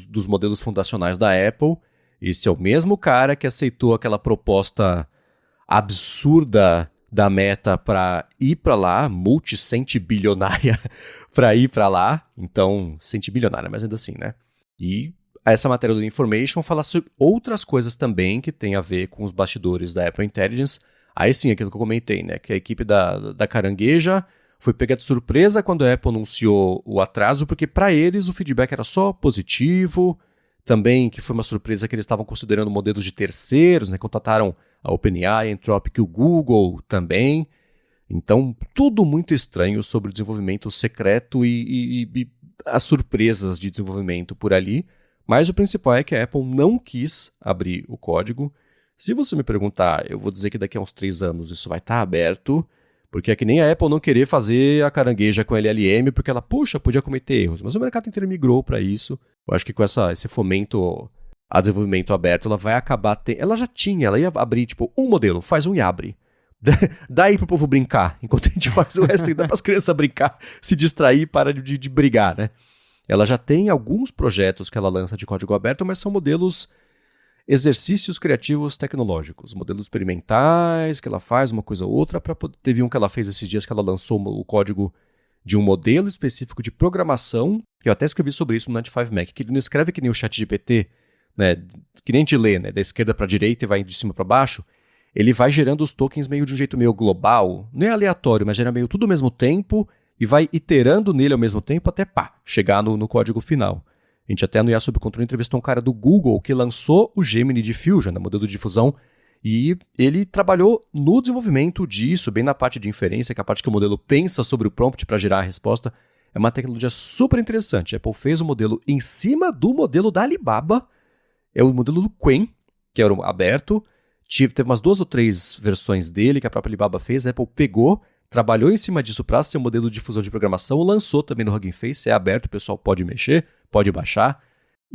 [SPEAKER 1] dos modelos fundacionais da Apple. Esse é o mesmo cara que aceitou aquela proposta absurda da Meta para ir para lá, multicentibilionária para ir para lá. Então, centibilionária, mas ainda assim, né? E essa matéria do Information fala sobre outras coisas também que tem a ver com os bastidores da Apple Intelligence. Aí sim, aquilo que eu comentei, né? Que a equipe da Carangueja foi pega de surpresa quando a Apple anunciou o atraso, porque para eles o feedback era só positivo. Também que foi uma surpresa que eles estavam considerando modelos de terceiros, né? Contrataram a OpenAI, a Anthropic e o Google também. Então, tudo muito estranho sobre o desenvolvimento secreto e as surpresas de desenvolvimento por ali. Mas o principal é que a Apple não quis abrir o código. Se você me perguntar, eu vou dizer que daqui a uns 3 anos isso vai estar aberto, porque é que nem a Apple não querer fazer a carangueja com LLM, porque ela, podia cometer erros. Mas o mercado inteiro migrou para isso. Eu acho que com esse fomento a desenvolvimento aberto, ela vai acabar... Ela já tinha, ela ia abrir, um modelo, faz um e abre. Dá aí pro povo brincar, enquanto a gente faz o resto, dá para as crianças brincar, se distrair e parar de brigar, né? Ela já tem alguns projetos que ela lança de código aberto, mas são modelos... exercícios criativos tecnológicos, modelos experimentais que ela faz, uma coisa ou outra. Teve um que ela fez esses dias que ela lançou o código de um modelo específico de programação, que eu até escrevi sobre isso no 95Mac, que ele não escreve que nem o ChatGPT, né, que nem te lê, né, da esquerda para a direita e vai de cima para baixo. Ele vai gerando os tokens meio de um jeito meio global, não é aleatório, mas gera meio tudo ao mesmo tempo e vai iterando nele ao mesmo tempo até chegar no código final. A gente até no IA Sob Controle entrevistou um cara do Google que lançou o Gemini Diffusion, né, modelo de difusão, e ele trabalhou no desenvolvimento disso, bem na parte de inferência, que é a parte que o modelo pensa sobre o prompt para gerar a resposta. É uma tecnologia super interessante. A Apple fez o modelo em cima do modelo da Alibaba, é o modelo do Qwen, que era aberto. Teve umas 2 ou 3 versões dele que a própria Alibaba fez. A Apple pegou, trabalhou em cima disso para ser um modelo de difusão de programação, lançou também no Hugging Face, é aberto, o pessoal pode mexer, pode baixar.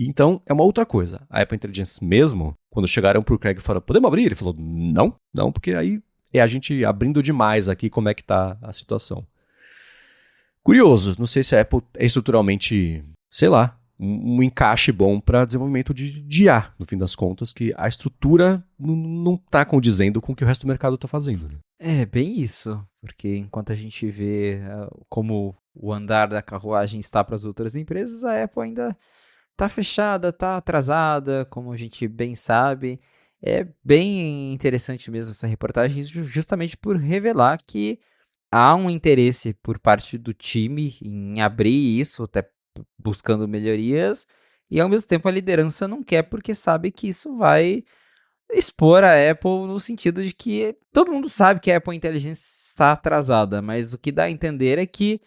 [SPEAKER 1] Então, é uma outra coisa. A Apple Intelligence mesmo, quando chegaram pro Craig e falaram, podemos abrir? Ele falou, não, porque aí é a gente abrindo demais aqui como é que tá a situação. Curioso, não sei se a Apple é estruturalmente, sei lá, um encaixe bom para desenvolvimento de IA, no fim das contas, que a estrutura não está condizendo com o que o resto do mercado está fazendo. Né?
[SPEAKER 2] É, bem isso, porque enquanto a gente vê como o andar da carruagem está para as outras empresas, a Apple ainda está fechada, está atrasada, como a gente bem sabe. É bem interessante mesmo essa reportagem, justamente por revelar que há um interesse por parte do time em abrir isso, até buscando melhorias, e ao mesmo tempo a liderança não quer porque sabe que isso vai expor a Apple no sentido de que todo mundo sabe que a Apple Intelligence está atrasada, mas o que dá a entender é que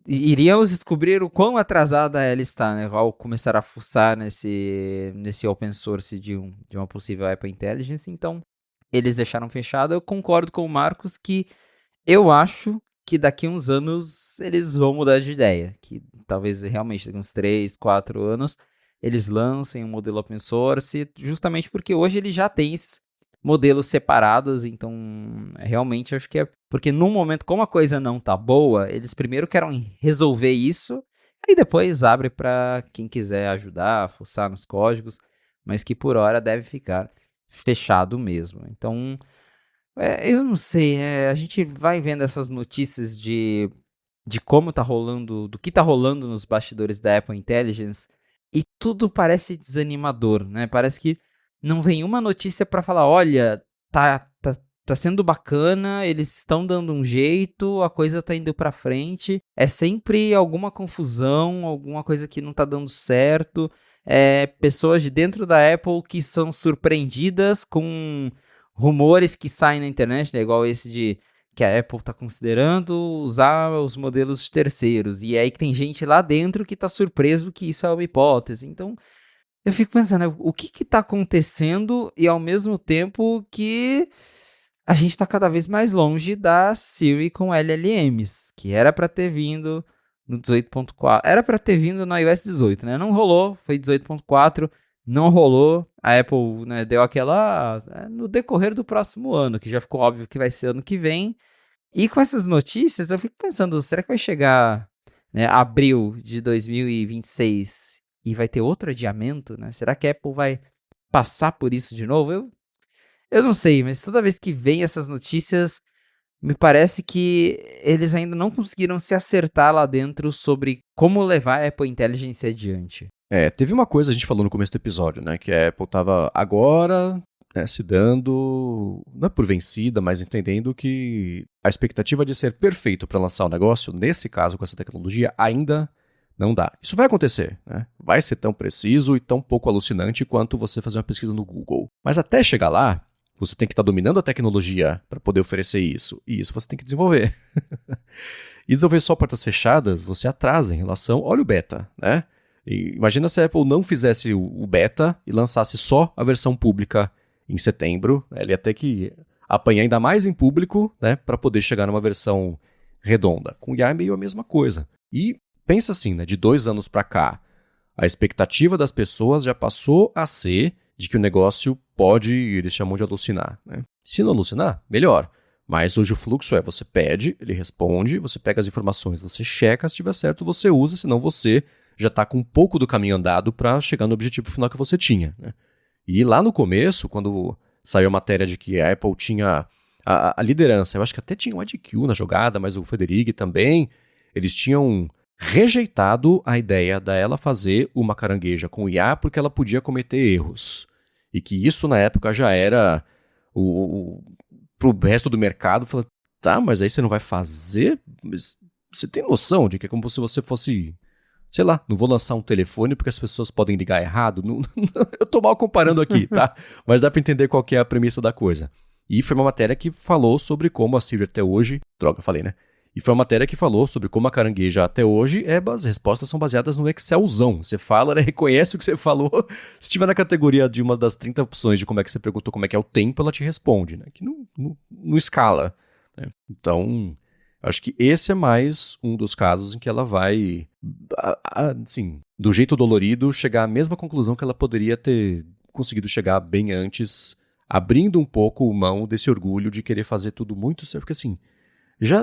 [SPEAKER 2] iríamos descobrir o quão atrasada ela está, né, ao começar a fuçar nesse open source de uma possível Apple Intelligence. Então, eles deixaram fechado. Eu concordo com o Marcos que eu acho que daqui a uns anos eles vão mudar de ideia, que talvez realmente daqui a uns 3, 4 anos eles lancem um modelo open source, justamente porque hoje ele já tem esses modelos separados, então realmente acho que é porque num momento como a coisa não tá boa, eles primeiro querem resolver isso, aí depois abre para quem quiser ajudar, fuçar nos códigos, mas que por hora deve ficar fechado mesmo. Então eu não sei, a gente vai vendo essas notícias de como tá rolando, do que tá rolando nos bastidores da Apple Intelligence, e tudo parece desanimador, né? Parece que não vem uma notícia para falar, olha, tá sendo bacana, eles estão dando um jeito, a coisa tá indo para frente. É sempre alguma confusão, alguma coisa que não tá dando certo. Pessoas de dentro da Apple que são surpreendidas com rumores que saem na internet, né? Igual esse de que a Apple está considerando usar os modelos terceiros. E aí que tem gente lá dentro que está surpreso que isso é uma hipótese. Então, eu fico pensando, o que está acontecendo e ao mesmo tempo que a gente está cada vez mais longe da Siri com LLMs, que era para ter vindo no 18.4. Era para ter vindo no iOS 18, né? Não rolou, foi 18.4. Não rolou, a Apple, né, deu aquela no decorrer do próximo ano, que já ficou óbvio que vai ser ano que vem. E com essas notícias, eu fico pensando, será que vai chegar, né, abril de 2026 e vai ter outro adiamento, né? Será que a Apple vai passar por isso de novo? Eu não sei, mas toda vez que vem essas notícias, me parece que eles ainda não conseguiram se acertar lá dentro sobre como levar a Apple Intelligence adiante.
[SPEAKER 1] Teve uma coisa a gente falou no começo do episódio, né? Que a Apple estava agora, né, se dando, não é por vencida, mas entendendo que a expectativa de ser perfeito para lançar o negócio, nesse caso com essa tecnologia, ainda não dá. Isso vai acontecer, né? Vai ser tão preciso e tão pouco alucinante quanto você fazer uma pesquisa no Google. Mas até chegar lá, você tem que estar dominando a tecnologia para poder oferecer isso. E isso você tem que desenvolver. E desenvolver só portas fechadas, você atrasa em relação... Olha o beta, né? E imagina se a Apple não fizesse o beta e lançasse só a versão pública em setembro. Ela ia ter que apanhar ainda mais em público, né, para poder chegar numa versão redonda. Com o IA é meio a mesma coisa. E pensa assim, né, de 2 anos para cá, a expectativa das pessoas já passou a ser de que o negócio pode, eles chamam de alucinar. Né? Se não alucinar, melhor. Mas hoje o fluxo é, você pede, ele responde, você pega as informações, você checa, se tiver certo você usa, senão você já está com um pouco do caminho andado para chegar no objetivo final que você tinha. Né? E lá no começo, quando saiu a matéria de que a Apple tinha a liderança, eu acho que até tinha o IDQ na jogada, mas o Federighi também, eles tinham rejeitado a ideia dela fazer uma carangueja com IA porque ela podia cometer erros. E que isso na época já era pro resto do mercado, falou, tá, mas aí você não vai fazer? Mas você tem noção de que é como se você fosse, sei lá, não vou lançar um telefone porque as pessoas podem ligar errado? Eu tô mal comparando aqui, tá? Mas dá pra entender qual que é a premissa da coisa. E foi uma matéria que falou sobre como a Siri até hoje... Droga, falei, né? E foi uma matéria que falou sobre como a carangueja até hoje, as respostas são baseadas no Excelzão. Você fala, ela reconhece o que você falou. Se tiver na categoria de uma das 30 opções de como é que você perguntou como é que é o tempo, ela te responde, né? Que não escala. Né? Então, acho que esse é mais um dos casos em que ela vai, assim, do jeito dolorido, chegar à mesma conclusão que ela poderia ter conseguido chegar bem antes, abrindo um pouco mão desse orgulho de querer fazer tudo muito certo, porque assim, já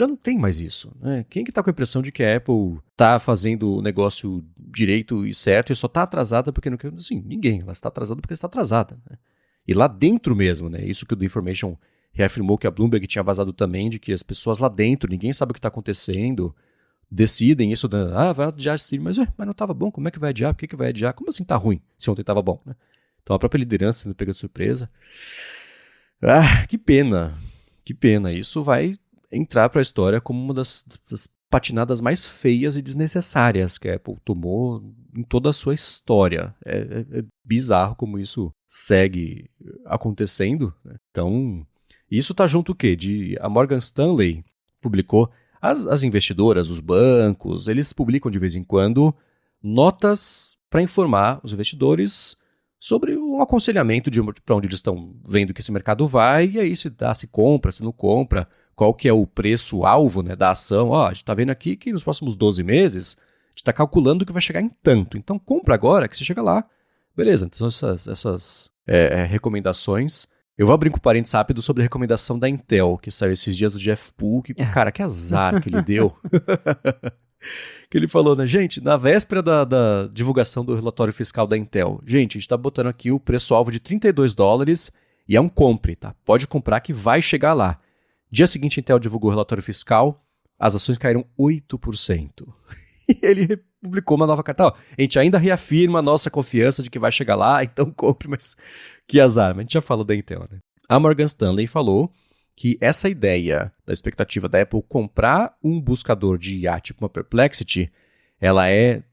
[SPEAKER 1] não tem mais isso, né? Quem que tá com a impressão de que a Apple tá fazendo o negócio direito e certo e só tá atrasada porque não quer... Assim, ninguém. Ela está atrasada porque está atrasada, né? E lá dentro mesmo, né? Isso que o The Information reafirmou que a Bloomberg tinha vazado também, de que as pessoas lá dentro, ninguém sabe o que tá acontecendo, decidem isso, vai adiar sim, mas não tava bom, como é que vai adiar? Por que vai adiar? Como assim tá ruim, se ontem tava bom, né? Então a própria liderança sendo pega de surpresa. Que pena. Que pena, isso vai entrar para a história como uma das patinadas mais feias e desnecessárias que a Apple tomou em toda a sua história. É bizarro como isso segue acontecendo. Né? Então, isso tá junto o quê? A Morgan Stanley publicou, as investidoras, os bancos, eles publicam de vez em quando notas para informar os investidores sobre um aconselhamento de para onde eles estão vendo que esse mercado vai, e aí se compra, se não compra, qual que é o preço-alvo, né, da ação. A gente está vendo aqui que nos próximos 12 meses, a gente está calculando que vai chegar em tanto. Então compra agora que você chega lá. Beleza, então essas recomendações. Eu vou abrir um parênteses rápido sobre a recomendação da Intel, que saiu esses dias do Jeff Poole, que, cara, que azar que ele deu. Que ele falou, né, gente, na véspera da divulgação do relatório fiscal da Intel, gente, a gente tá botando aqui o preço-alvo de $32 e é um compre, tá? Pode comprar que vai chegar lá. Dia seguinte, a Intel divulgou o relatório fiscal, as ações caíram 8%. E ele publicou uma nova carta. A gente ainda reafirma a nossa confiança de que vai chegar lá, então compre, mas que azar. Mas a gente já falou da Intel, né? A Morgan Stanley falou que essa ideia da expectativa da Apple comprar um buscador de IA tipo uma Perplexity, ela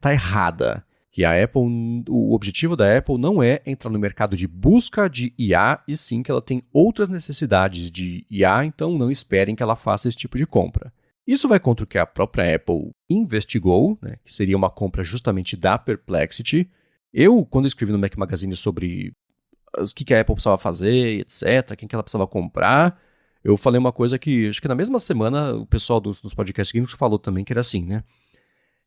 [SPEAKER 1] tá errada. Que a Apple, o objetivo da Apple não é entrar no mercado de busca de IA, e sim que ela tem outras necessidades de IA, então não esperem que ela faça esse tipo de compra. Isso vai contra o que a própria Apple investigou, né, que seria uma compra justamente da Perplexity. Eu, quando escrevi no Mac Magazine sobre o que a Apple precisava fazer, etc., quem que ela precisava comprar, eu falei uma coisa que, acho que na mesma semana, o pessoal dos podcasts gringos falou também, que era assim, né?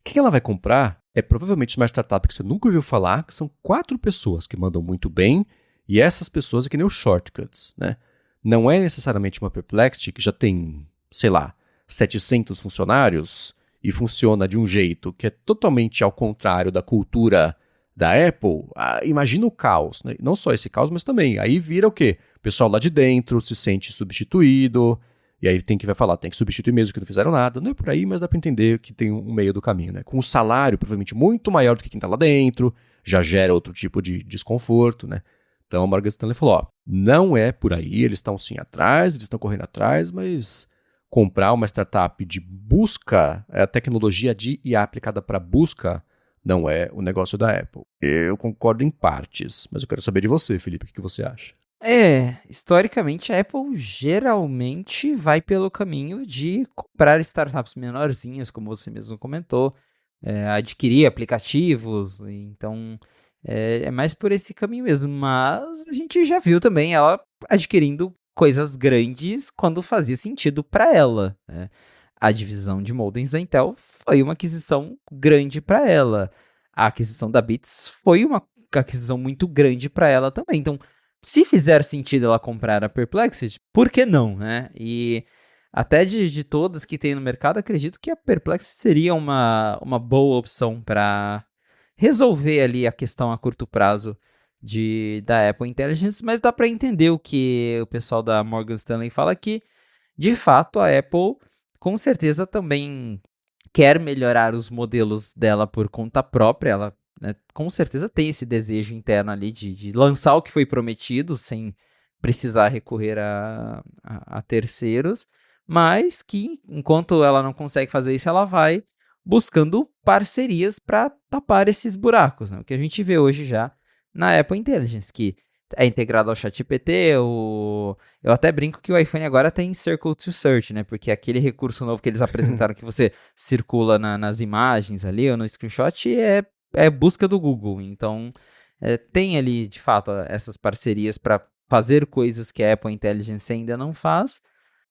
[SPEAKER 1] O que ela vai comprar é provavelmente uma startup que você nunca ouviu falar, que são 4 pessoas que mandam muito bem, e essas pessoas é que nem os shortcuts, né? Não é necessariamente uma Perplexity que já tem, sei lá, 700 funcionários e funciona de um jeito que é totalmente ao contrário da cultura da Apple. Imagina o caos, né? Não só esse caos, mas também, aí vira o quê? O pessoal lá de dentro se sente substituído, e aí tem que substituir mesmo que não fizeram nada. Não é por aí, mas dá para entender que tem um meio do caminho, né? Com um salário provavelmente muito maior do que quem está lá dentro, já gera outro tipo de desconforto, né? Então a Morgan Stanley falou, não é por aí, eles estão sim atrás, eles estão correndo atrás, mas comprar uma startup de busca, a tecnologia de IA aplicada para busca, não é o negócio da Apple. Eu concordo em partes, mas eu quero saber de você, Felipe, o que você acha?
[SPEAKER 2] Historicamente a Apple geralmente vai pelo caminho de comprar startups menorzinhas, como você mesmo comentou, adquirir aplicativos, então é mais por esse caminho mesmo, mas a gente já viu também ela adquirindo coisas grandes quando fazia sentido para ela, né? A divisão de modems da Intel foi uma aquisição grande para ela, a aquisição da Beats foi uma aquisição muito grande para ela também, então se fizer sentido ela comprar a Perplexity, por que não, né? E até de todas que tem no mercado, acredito que a Perplexity seria uma boa opção para resolver ali a questão a curto prazo da Apple Intelligence, mas dá para entender o que o pessoal da Morgan Stanley fala aqui. De fato, a Apple com certeza também quer melhorar os modelos dela por conta própria. Ela, né, com certeza tem esse desejo interno ali de lançar o que foi prometido, sem precisar recorrer a terceiros, mas que enquanto ela não consegue fazer isso, ela vai buscando parcerias para tapar esses buracos, né? O que a gente vê hoje já na Apple Intelligence, que é integrado ao ChatGPT. Eu até brinco que o iPhone agora tem Circle to Search, né? Porque aquele recurso novo que eles apresentaram que você circula nas imagens ali ou no screenshot é busca do Google. Então, tem ali, de fato, essas parcerias para fazer coisas que a Apple Intelligence ainda não faz.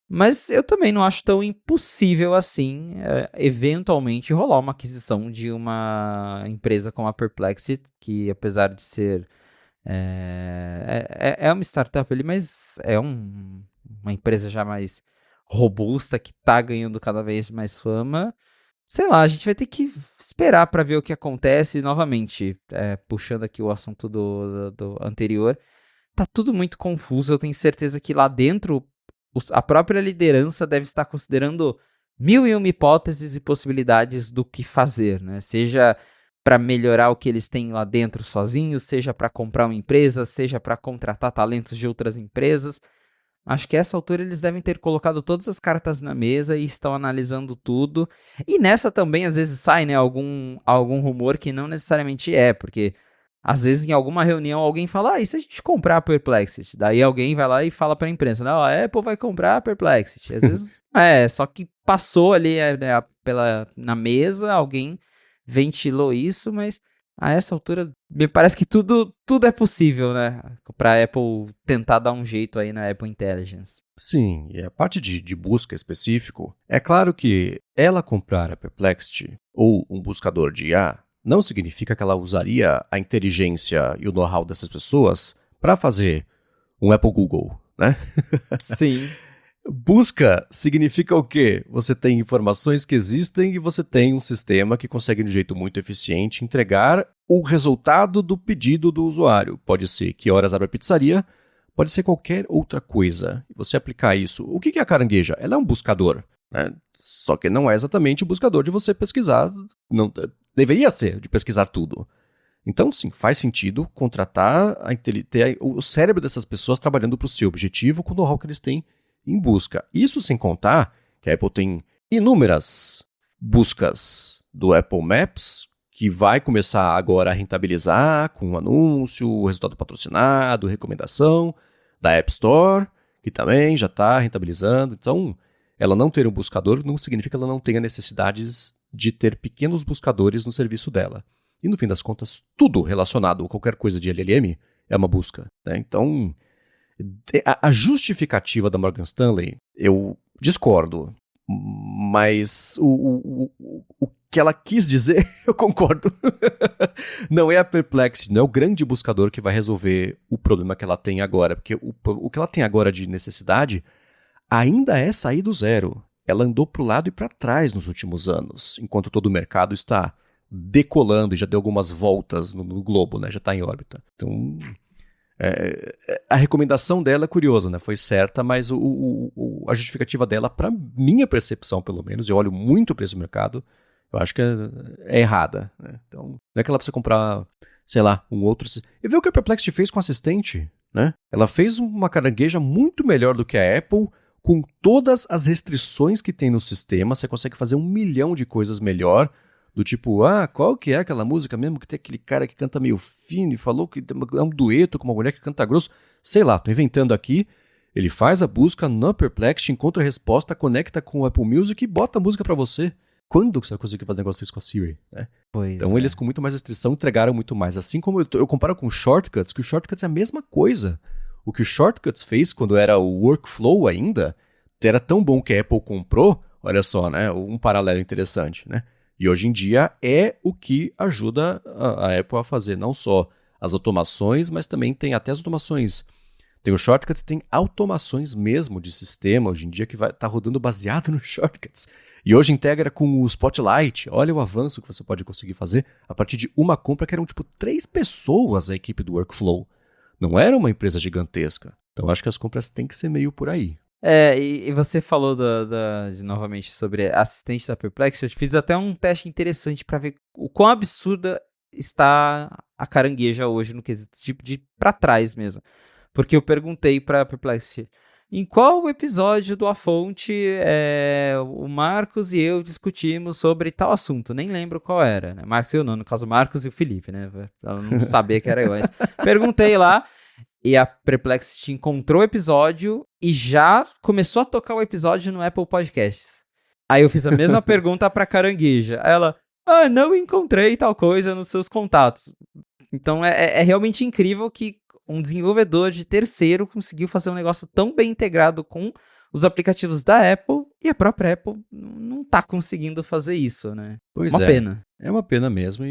[SPEAKER 2] Mas eu também não acho tão impossível assim, eventualmente, rolar uma aquisição de uma empresa como a Perplexity, que apesar de ser é uma startup ali, mas é uma empresa já mais robusta, que está ganhando cada vez mais fama. Sei lá, a gente vai ter que esperar para ver o que acontece. Novamente, puxando aqui o assunto do anterior, tá tudo muito confuso. Eu tenho certeza que lá dentro a própria liderança deve estar considerando mil e uma hipóteses e possibilidades do que fazer, né? Seja para melhorar o que eles têm lá dentro sozinhos, seja para comprar uma empresa, seja para contratar talentos de outras empresas. Acho que a essa altura eles devem ter colocado todas as cartas na mesa e estão analisando tudo. E nessa também às vezes sai, né, algum rumor que não necessariamente porque às vezes em alguma reunião alguém fala, e se a gente comprar a Perplexity? Daí alguém vai lá e fala para a imprensa, não, a Apple vai comprar a Perplexity. Às vezes só que passou ali né, na mesa, alguém ventilou isso, mas a essa altura, me parece que tudo é possível, né? Para a Apple tentar dar um jeito aí na Apple Intelligence.
[SPEAKER 1] Sim, e a parte de busca específico, é claro que ela comprar a Perplexity ou um buscador de IA não significa que ela usaria a inteligência e o know-how dessas pessoas para fazer um Apple Google, né?
[SPEAKER 2] Sim.
[SPEAKER 1] Busca significa o quê? Você tem informações que existem e você tem um sistema que consegue, de um jeito muito eficiente, entregar o resultado do pedido do usuário. Pode ser que horas abre a pizzaria, pode ser qualquer outra coisa. E você aplicar isso. O que é a Carangueja? Ela é um buscador, né? Só que não é exatamente o buscador de você pesquisar. Não, deveria ser, de pesquisar tudo. Então, sim, faz sentido contratar, ter o cérebro dessas pessoas trabalhando para o seu objetivo com o know-how que eles têm em busca. Isso sem contar que a Apple tem inúmeras buscas do Apple Maps, que vai começar agora a rentabilizar com um anúncio, resultado patrocinado, recomendação da App Store, que também já está rentabilizando. Então, ela não ter um buscador não significa que ela não tenha necessidades de ter pequenos buscadores no serviço dela. E no fim das contas, tudo relacionado a qualquer coisa de LLM é uma busca, né? Então, a justificativa da Morgan Stanley, eu discordo, mas o que ela quis dizer, eu concordo. Não é a Perplexity, não é o grande buscador que vai resolver o problema que ela tem agora, porque o que ela tem agora de necessidade ainda é sair do zero. Ela andou para o lado e para trás nos últimos anos, enquanto todo o mercado está decolando e já deu algumas voltas no globo, né? Já está em órbita. Então, a recomendação dela é curiosa, né? Foi certa, mas a justificativa dela, para minha percepção, pelo menos, eu olho muito para esse mercado, eu acho que é errada, né? Então, não é que ela precisa comprar, sei lá, um outro... E vê o que a Perplexity fez com o assistente, né? Ela fez uma carangueja muito melhor do que a Apple, com todas as restrições que tem no sistema. Você consegue fazer 1 milhão de coisas melhor, do tipo, qual que é aquela música mesmo que tem aquele cara que canta meio fino e falou que é um dueto com uma mulher que canta grosso? Sei lá, tô inventando aqui. Ele faz a busca no Perplexity, encontra a resposta, conecta com o Apple Music e bota a música pra você. Quando que você vai conseguir fazer um negócio desse com a Siri, né? Então eles com muito mais restrição entregaram muito mais. Assim como eu comparo com o Shortcuts, que o Shortcuts é a mesma coisa. O que o Shortcuts fez quando era o Workflow ainda, era tão bom que a Apple comprou, olha só, né? Um paralelo interessante, né? E hoje em dia é o que ajuda a Apple a fazer não só as automações, mas também tem até as automações. Tem o Shortcuts, tem automações mesmo de sistema hoje em dia que tá rodando baseado no Shortcuts. E hoje integra com o Spotlight. Olha o avanço que você pode conseguir fazer a partir de uma compra que eram tipo 3 pessoas a equipe do Workflow. Não era uma empresa gigantesca. Então acho que as compras têm que ser meio por aí.
[SPEAKER 2] E você falou novamente sobre assistente da Perplexity. Eu fiz até um teste interessante para ver o quão absurda está a carangueja hoje no quesito de para trás mesmo. Porque eu perguntei para a Perplexity, em qual episódio do A Fonte o Marcos e eu discutimos sobre tal assunto? Nem lembro qual era, né? Marcos e eu não, no caso Marcos e o Felipe, né? Pra não saber que era eu. Mas perguntei lá e a Perplexity encontrou o episódio e já começou a tocar o episódio no Apple Podcasts. Aí eu fiz a mesma pergunta pra Carangueja. Aí ela, não encontrei tal coisa nos seus contatos. Então é realmente incrível que um desenvolvedor de terceiro conseguiu fazer um negócio tão bem integrado com os aplicativos da Apple e a própria Apple não tá conseguindo fazer isso, né?
[SPEAKER 1] Pois
[SPEAKER 2] uma pena.
[SPEAKER 1] É uma pena mesmo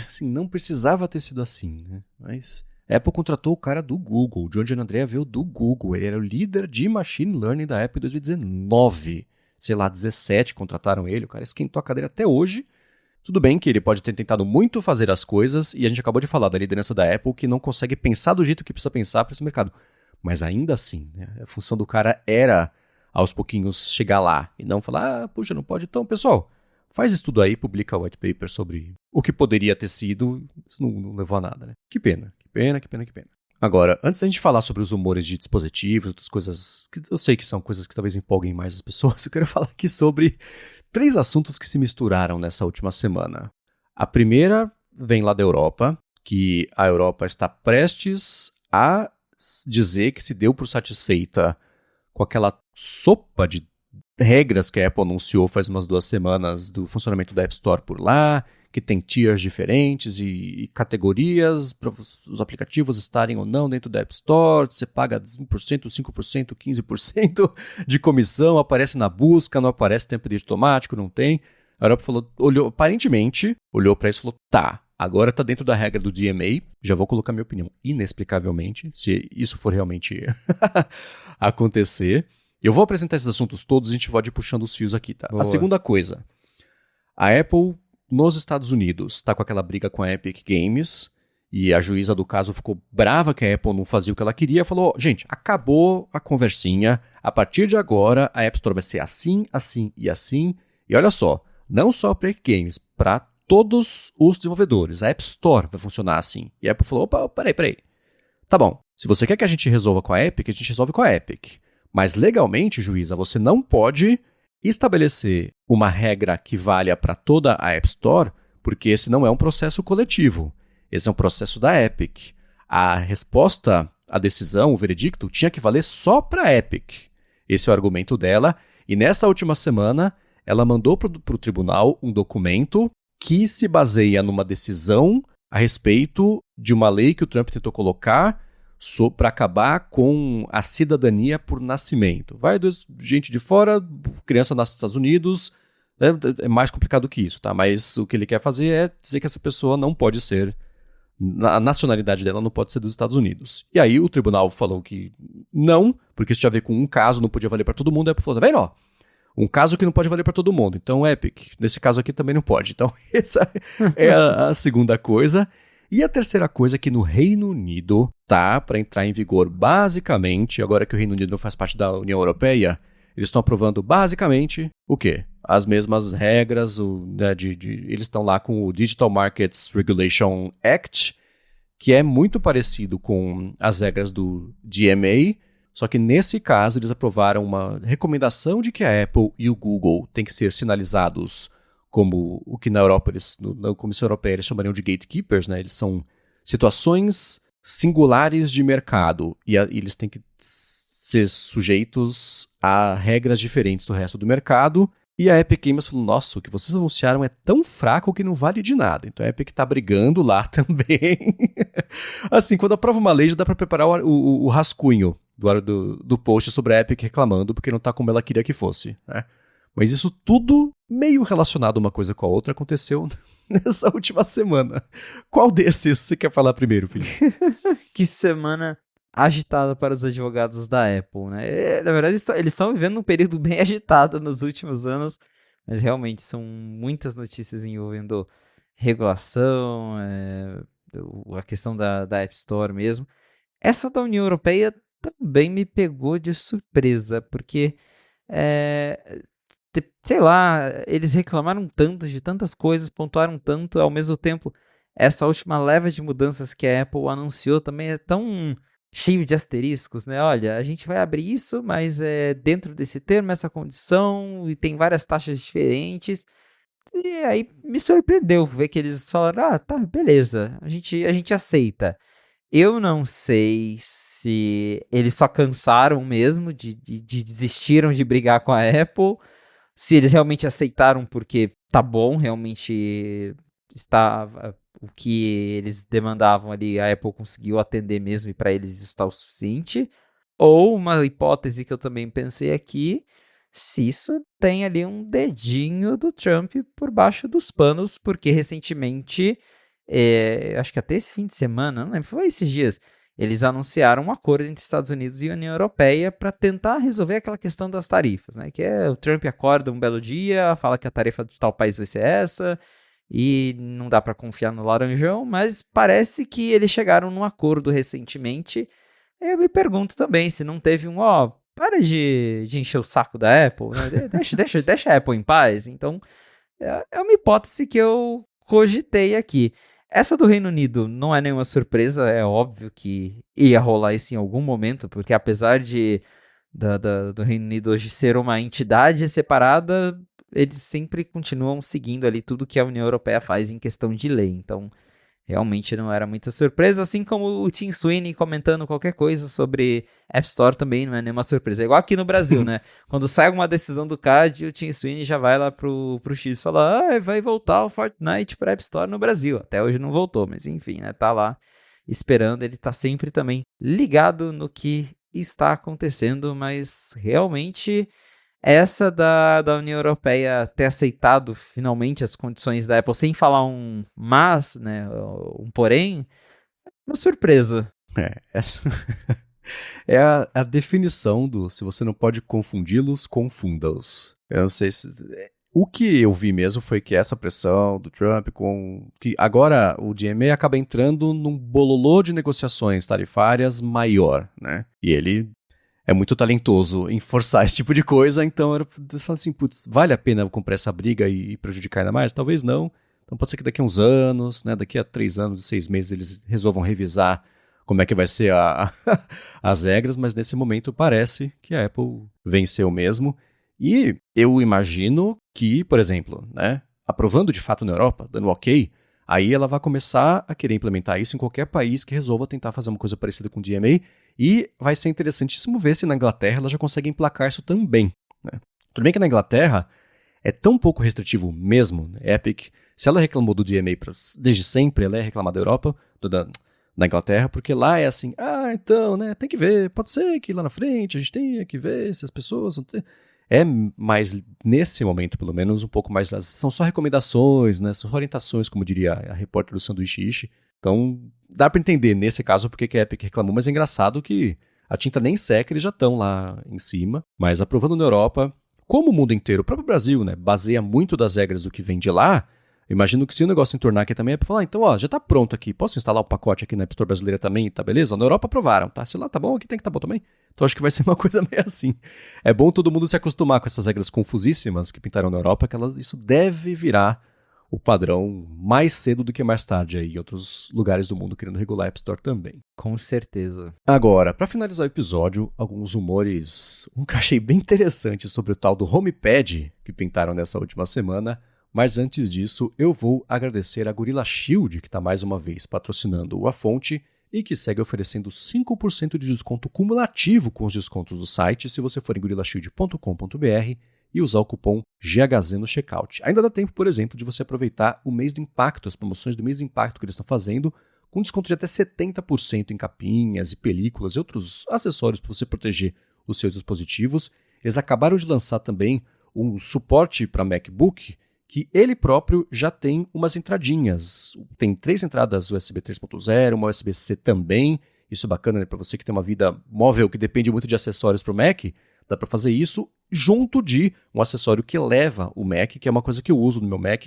[SPEAKER 1] assim, não precisava ter sido assim, né? Mas a Apple contratou o cara do Google, o John Giannandrea veio do Google, ele era o líder de Machine Learning da Apple em 2019. Sei lá, 17 contrataram ele, o cara esquentou a cadeira até hoje. Tudo bem que ele pode ter tentado muito fazer as coisas, e a gente acabou de falar da liderança da Apple, que não consegue pensar do jeito que precisa pensar para esse mercado. Mas ainda assim, né, a função do cara era, aos pouquinhos, chegar lá, e não falar, puxa, não pode. Então, pessoal, faz estudo aí, publica white paper sobre o que poderia ter sido, isso não levou a nada, né? Que pena. Agora, antes da gente falar sobre os humores de dispositivos, outras coisas que eu sei que são coisas que talvez empolguem mais as pessoas, eu quero falar aqui sobre 3 assuntos que se misturaram nessa última semana. A primeira vem lá da Europa, que a Europa está prestes a dizer que se deu por satisfeita com aquela sopa de regras que a Apple anunciou faz umas 2 semanas do funcionamento da App Store por lá, que tem tiers diferentes e categorias para os aplicativos estarem ou não dentro da App Store. Você paga 1%, 5%, 15% de comissão, aparece na busca, não aparece tempo de automático, não tem. A Europa aparentemente olhou para isso e falou, tá, agora tá dentro da regra do DMA, já vou colocar minha opinião inexplicavelmente, se isso for realmente acontecer. Eu vou apresentar esses assuntos todos, a gente pode ir puxando os fios aqui, tá? Boa. A segunda coisa, a Apple nos Estados Unidos está com aquela briga com a Epic Games e a juíza do caso ficou brava que a Apple não fazia o que ela queria, falou, gente, acabou a conversinha, a partir de agora a App Store vai ser assim, assim e assim, e olha só, não só para Epic Games, para todos os desenvolvedores, a App Store vai funcionar assim. E a Apple falou, opa, peraí, tá bom, se você quer que a gente resolva com a Epic, a gente resolve com a Epic, mas legalmente, juíza, você não pode estabelecer uma regra que valha para toda a App Store, porque esse não é um processo coletivo. Esse é um processo da Epic. A resposta, a decisão, o veredicto, tinha que valer só para a Epic. Esse é o argumento dela. E nessa última semana, ela mandou para o tribunal um documento que se baseia numa decisão a respeito de uma lei que o Trump tentou colocar para acabar com a cidadania por nascimento. Vai gente de fora, criança nasce nos Estados Unidos, é mais complicado que isso, tá? Mas o que ele quer fazer é dizer que essa pessoa não pode ser, a nacionalidade dela não pode ser dos Estados Unidos. E aí o tribunal falou que não, porque isso tinha a ver com um caso, não podia valer para todo mundo, aí falou, tá vendo, ó, um caso que não pode valer para todo mundo, então Epic, nesse caso aqui também não pode. Então essa é a segunda coisa. E a terceira coisa é que no Reino Unido tá para entrar em vigor basicamente, agora que o Reino Unido não faz parte da União Europeia, eles estão aprovando basicamente o quê? As mesmas regras, eles estão lá com o Digital Markets Regulation Act, que é muito parecido com as regras do DMA, só que nesse caso eles aprovaram uma recomendação de que a Apple e o Google têm que ser sinalizados como o que na Europa, na Comissão Europeia, eles chamariam de gatekeepers, né? Eles são situações singulares de mercado e eles têm que ser sujeitos a regras diferentes do resto do mercado. E a Epic Games falou, nossa, o que vocês anunciaram é tão fraco que não vale de nada. Então a Epic tá brigando lá também. Assim, quando aprova uma lei, já dá para preparar o rascunho do post sobre a Epic reclamando porque não tá como ela queria que fosse, né? Mas isso tudo meio relacionado uma coisa com a outra aconteceu nessa última semana. Qual desses você quer falar primeiro, Felipe?
[SPEAKER 2] Que semana agitada para os advogados da Apple, né? Na verdade, eles estão vivendo um período bem agitado nos últimos anos, mas realmente são muitas notícias envolvendo regulação, a questão da App Store mesmo. Essa da União Europeia também me pegou de surpresa, porque, sei lá, eles reclamaram tanto de tantas coisas, pontuaram tanto, ao mesmo tempo, essa última leva de mudanças que a Apple anunciou também é tão cheio de asteriscos, né? Olha, a gente vai abrir isso, mas é dentro desse termo, essa condição, e tem várias taxas diferentes. E aí me surpreendeu ver que eles falaram, tá, beleza, a gente aceita. Eu não sei se eles só cansaram mesmo de desistiram de brigar com a Apple, se eles realmente aceitaram porque tá bom, realmente estava o que eles demandavam ali, a Apple conseguiu atender mesmo e para eles isso está o suficiente. Ou uma hipótese que eu também pensei aqui, se isso tem ali um dedinho do Trump por baixo dos panos, porque recentemente, acho que até esse fim de semana, não lembro, foi esses dias, eles anunciaram um acordo entre Estados Unidos e União Europeia para tentar resolver aquela questão das tarifas, né? Que o Trump acorda um belo dia, fala que a tarifa de tal país vai ser essa, e não dá para confiar no laranjão, mas parece que eles chegaram num acordo recentemente. Eu me pergunto também se não teve para de encher o saco da Apple, né? Deixa a Apple em paz. Então, é uma hipótese que eu cogitei aqui. Essa do Reino Unido não é nenhuma surpresa, é óbvio que ia rolar isso em algum momento, porque apesar do Reino Unido hoje ser uma entidade separada, eles sempre continuam seguindo ali tudo que a União Europeia faz em questão de lei. Então, realmente não era muita surpresa, assim como o Tim Sweeney comentando qualquer coisa sobre App Store também não é nenhuma surpresa. É igual aqui no Brasil, né? Quando sai alguma decisão do CAD, o Tim Sweeney já vai lá pro X e fala, vai voltar o Fortnite para App Store no Brasil. Até hoje não voltou, mas enfim, né? Tá lá esperando, ele tá sempre também ligado no que está acontecendo, mas realmente essa da União Europeia ter aceitado finalmente as condições da Apple, sem falar um mas, né, um porém, uma surpresa.
[SPEAKER 1] Essa é a definição do se você não pode confundi-los, confunda-os. Eu não sei se... O que eu vi mesmo foi que essa pressão do Trump que agora o DMA acaba entrando num bololô de negociações tarifárias maior, né? E ele é muito talentoso em forçar esse tipo de coisa, então eu falo assim, putz, vale a pena eu comprar essa briga e prejudicar ainda mais? Talvez não. Então pode ser que daqui a uns anos, né, daqui a 3 anos, 6 meses, eles resolvam revisar como é que vai ser as regras, mas nesse momento parece que a Apple venceu mesmo. E eu imagino que, por exemplo, né, aprovando de fato na Europa, dando ok, aí ela vai começar a querer implementar isso em qualquer país que resolva tentar fazer uma coisa parecida com o DMA, e vai ser interessantíssimo ver se na Inglaterra ela já consegue emplacar isso também. Né? Tudo bem que na Inglaterra é tão pouco restritivo mesmo, né? Epic, se ela reclamou do DMA desde sempre, ela é reclamada da Europa, da Inglaterra, porque lá é assim, então, né, tem que ver, pode ser que lá na frente a gente tenha que ver se as pessoas... É mais, nesse momento, pelo menos, um pouco mais... São só recomendações, né? São orientações, como diria a repórter do Sanduíche Ishi. Então, dá pra entender, nesse caso, porque que a Epic reclamou. Mas é engraçado que a tinta nem seca, eles já estão lá em cima. Mas aprovando na Europa, como o mundo inteiro, o próprio Brasil, né? Baseia muito das regras do que vem de lá. Imagino que se o negócio entornar aqui também é pra falar, então, já tá pronto aqui, posso instalar o pacote aqui na App Store brasileira também, tá beleza? Na Europa aprovaram, tá? Se lá tá bom, aqui tem que tá bom também. Então acho que vai ser uma coisa meio assim. É bom todo mundo se acostumar com essas regras confusíssimas que pintaram na Europa, que isso deve virar o padrão mais cedo do que mais tarde aí em outros lugares do mundo querendo regular a App Store também.
[SPEAKER 2] Com certeza.
[SPEAKER 1] Agora, pra finalizar o episódio, alguns rumores, um que eu achei bem interessante sobre o tal do HomePad que pintaram nessa última semana. Mas antes disso, eu vou agradecer a Gorilla Shield, que está mais uma vez patrocinando o A Fonte e que segue oferecendo 5% de desconto cumulativo com os descontos do site se você for em gorillashield.com.br e usar o cupom GHZ no checkout. Ainda dá tempo, por exemplo, de você aproveitar o mês do impacto, as promoções do mês do impacto que eles estão fazendo, com desconto de até 70% em capinhas e películas e outros acessórios para você proteger os seus dispositivos. Eles acabaram de lançar também um suporte para MacBook, que ele próprio já tem umas entradinhas. Tem 3 entradas USB 3.0, uma USB-C também, Isso é bacana, né? Para você que tem uma vida móvel que depende muito de acessórios para o Mac, dá para fazer isso junto de um acessório que leva o Mac, que é uma coisa que eu uso no meu Mac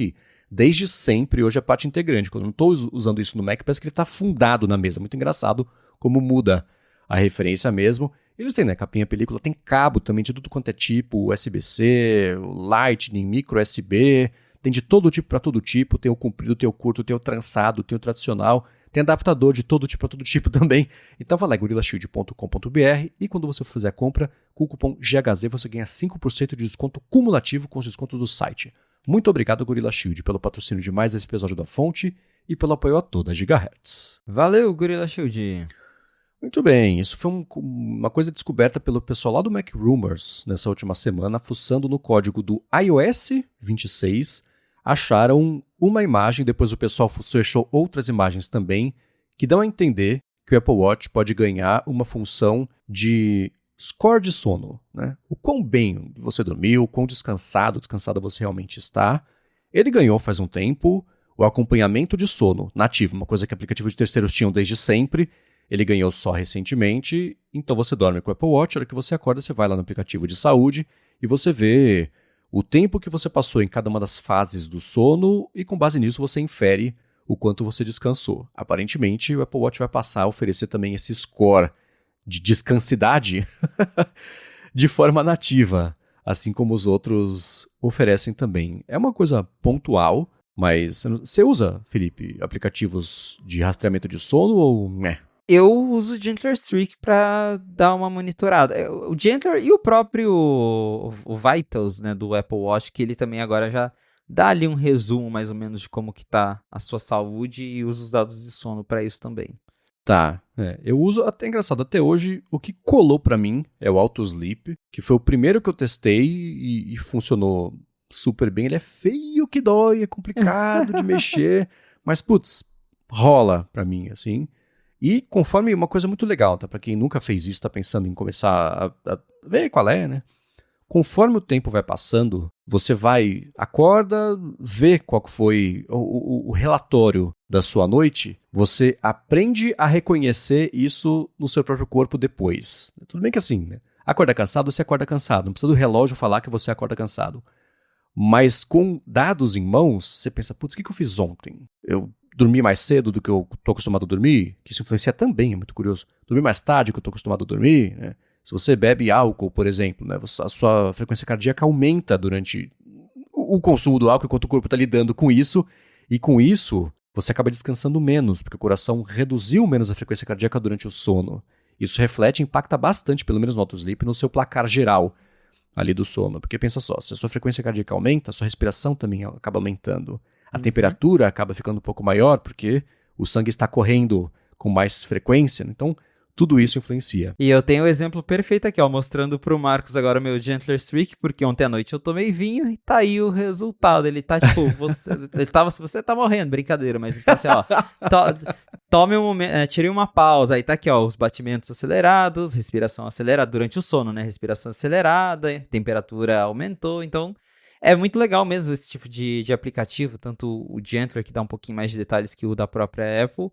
[SPEAKER 1] desde sempre, hoje é parte integrante. Quando eu não estou usando isso no Mac, parece que ele está fundado na mesa. Muito engraçado como muda a referência mesmo. Eles têm, né, capinha, película, tem cabo também de tudo quanto é tipo, USB-C, Lightning, micro USB, tem de todo tipo para todo tipo, tem o comprido, tem o curto, tem o trançado, tem o tradicional, tem adaptador de todo tipo para todo tipo também. Então vai lá, gorillashield.com.br e quando você for fazer a compra, com o cupom GHZ você ganha 5% de desconto cumulativo com os descontos do site. Muito obrigado, Gorilla Shield, pelo patrocínio de mais esse episódio da Fonte e pelo apoio a toda a Gigahertz.
[SPEAKER 2] Valeu, Gorilla Shield.
[SPEAKER 1] Muito bem, isso foi uma coisa descoberta pelo pessoal lá do Mac Rumors nessa última semana, fuçando no código do iOS 26, acharam uma imagem, depois o pessoal fechou outras imagens também, que dão a entender que o Apple Watch pode ganhar uma função de score de sono, né? O quão bem você dormiu, o quão descansada você realmente está. Ele ganhou faz um tempo o acompanhamento de sono nativo, uma coisa que aplicativos de terceiros tinham desde sempre. Ele ganhou só recentemente, então você dorme com o Apple Watch, a hora que você acorda, você vai lá no aplicativo de saúde e você vê o tempo que você passou em cada uma das fases do sono e com base nisso você infere o quanto você descansou. Aparentemente, o Apple Watch vai passar a oferecer também esse score de descansidade de forma nativa, assim como os outros oferecem também. É uma coisa pontual, mas você usa, Felipe, aplicativos de rastreamento de sono ou
[SPEAKER 2] Eu uso o Gentler Streak para dar uma monitorada. O Gentler e o próprio o Vitals, né, do Apple Watch, que ele também agora já dá ali um resumo mais ou menos de como que tá a sua saúde e usa os dados de sono para isso também.
[SPEAKER 1] Tá, eu uso, até engraçado, até hoje o que colou pra mim é o Auto Sleep, que foi o primeiro que eu testei e funcionou super bem. Ele é feio que dói, é complicado de mexer, mas putz, rola pra mim, assim. E conforme uma coisa muito legal, tá? Pra quem nunca fez isso, tá pensando em começar a ver qual é, né? Conforme o tempo vai passando, você acorda, vê qual foi o relatório da sua noite, você aprende a reconhecer isso no seu próprio corpo depois. Tudo bem que assim, né? Acorda cansado, você acorda cansado. Não precisa do relógio falar que você acorda cansado. Mas com dados em mãos, você pensa, putz, o que eu fiz ontem? Eu dormi mais cedo do que eu estou acostumado a dormir? Que isso influencia também, é muito curioso. Dormir mais tarde do que eu estou acostumado a dormir, né? Se você bebe álcool, por exemplo, né, a sua frequência cardíaca aumenta durante o consumo do álcool, enquanto o corpo está lidando com isso. E com isso, você acaba descansando menos, porque o coração reduziu menos a frequência cardíaca durante o sono. Isso reflete e impacta bastante, pelo menos no auto-sleep, no seu placar geral ali do sono. Porque pensa só, se a sua frequência cardíaca aumenta, a sua respiração também acaba aumentando. A temperatura acaba ficando um pouco maior, porque o sangue está correndo com mais frequência. Então, tudo isso influencia.
[SPEAKER 2] E eu tenho o exemplo perfeito aqui, ó, mostrando pro Marcos agora o meu Gentler Streak, porque ontem à noite eu tomei vinho e tá aí o resultado. Ele tá tipo, você tá morrendo, brincadeira, mas então assim, ó, tome um momento, tire uma pausa, aí tá aqui, ó, os batimentos acelerados, respiração acelerada, durante o sono, né, respiração acelerada, temperatura aumentou, então é muito legal mesmo esse tipo de aplicativo, tanto o Gentler, que dá um pouquinho mais de detalhes que o da própria Apple,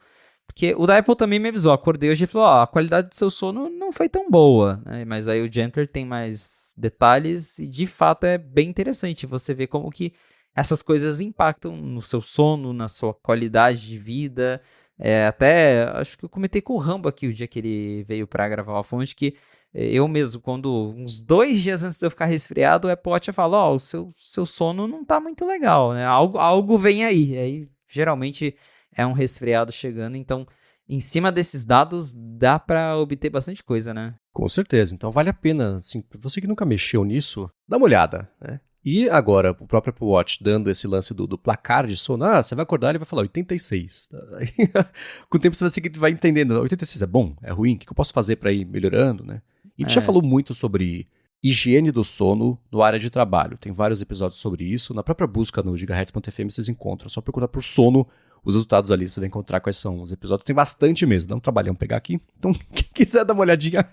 [SPEAKER 2] porque o da Apple também me avisou, acordei hoje e falou, ó, a qualidade do seu sono não foi tão boa, né? Mas aí o Gentler tem mais detalhes e de fato é bem interessante você ver como que essas coisas impactam no seu sono, na sua qualidade de vida. Até, acho que eu comentei com o Rambo aqui o dia que ele veio pra gravar a fonte, que eu mesmo, quando uns 2 dias antes de eu ficar resfriado, o Apple Watch fala, ó, o seu sono não tá muito legal, né? Algo vem aí geralmente é um resfriado chegando, então em cima desses dados dá pra obter bastante coisa, né?
[SPEAKER 1] Com certeza, então vale a pena, assim, pra você que nunca mexeu nisso, dá uma olhada, né? E agora, o próprio Apple Watch dando esse lance do placar de sono, você vai acordar e ele vai falar 86. Aí, com o tempo você vai entendendo, 86 é bom, é ruim, o que eu posso fazer para ir melhorando, né? E a gente já falou muito sobre higiene do sono no área de trabalho, tem vários episódios sobre isso, na própria busca no gigahertz.fm vocês encontram, só procurar por sono, os resultados ali, você vai encontrar quais são os episódios. Tem bastante mesmo, dá um trabalhão pegar aqui. Então, quem quiser dar uma olhadinha,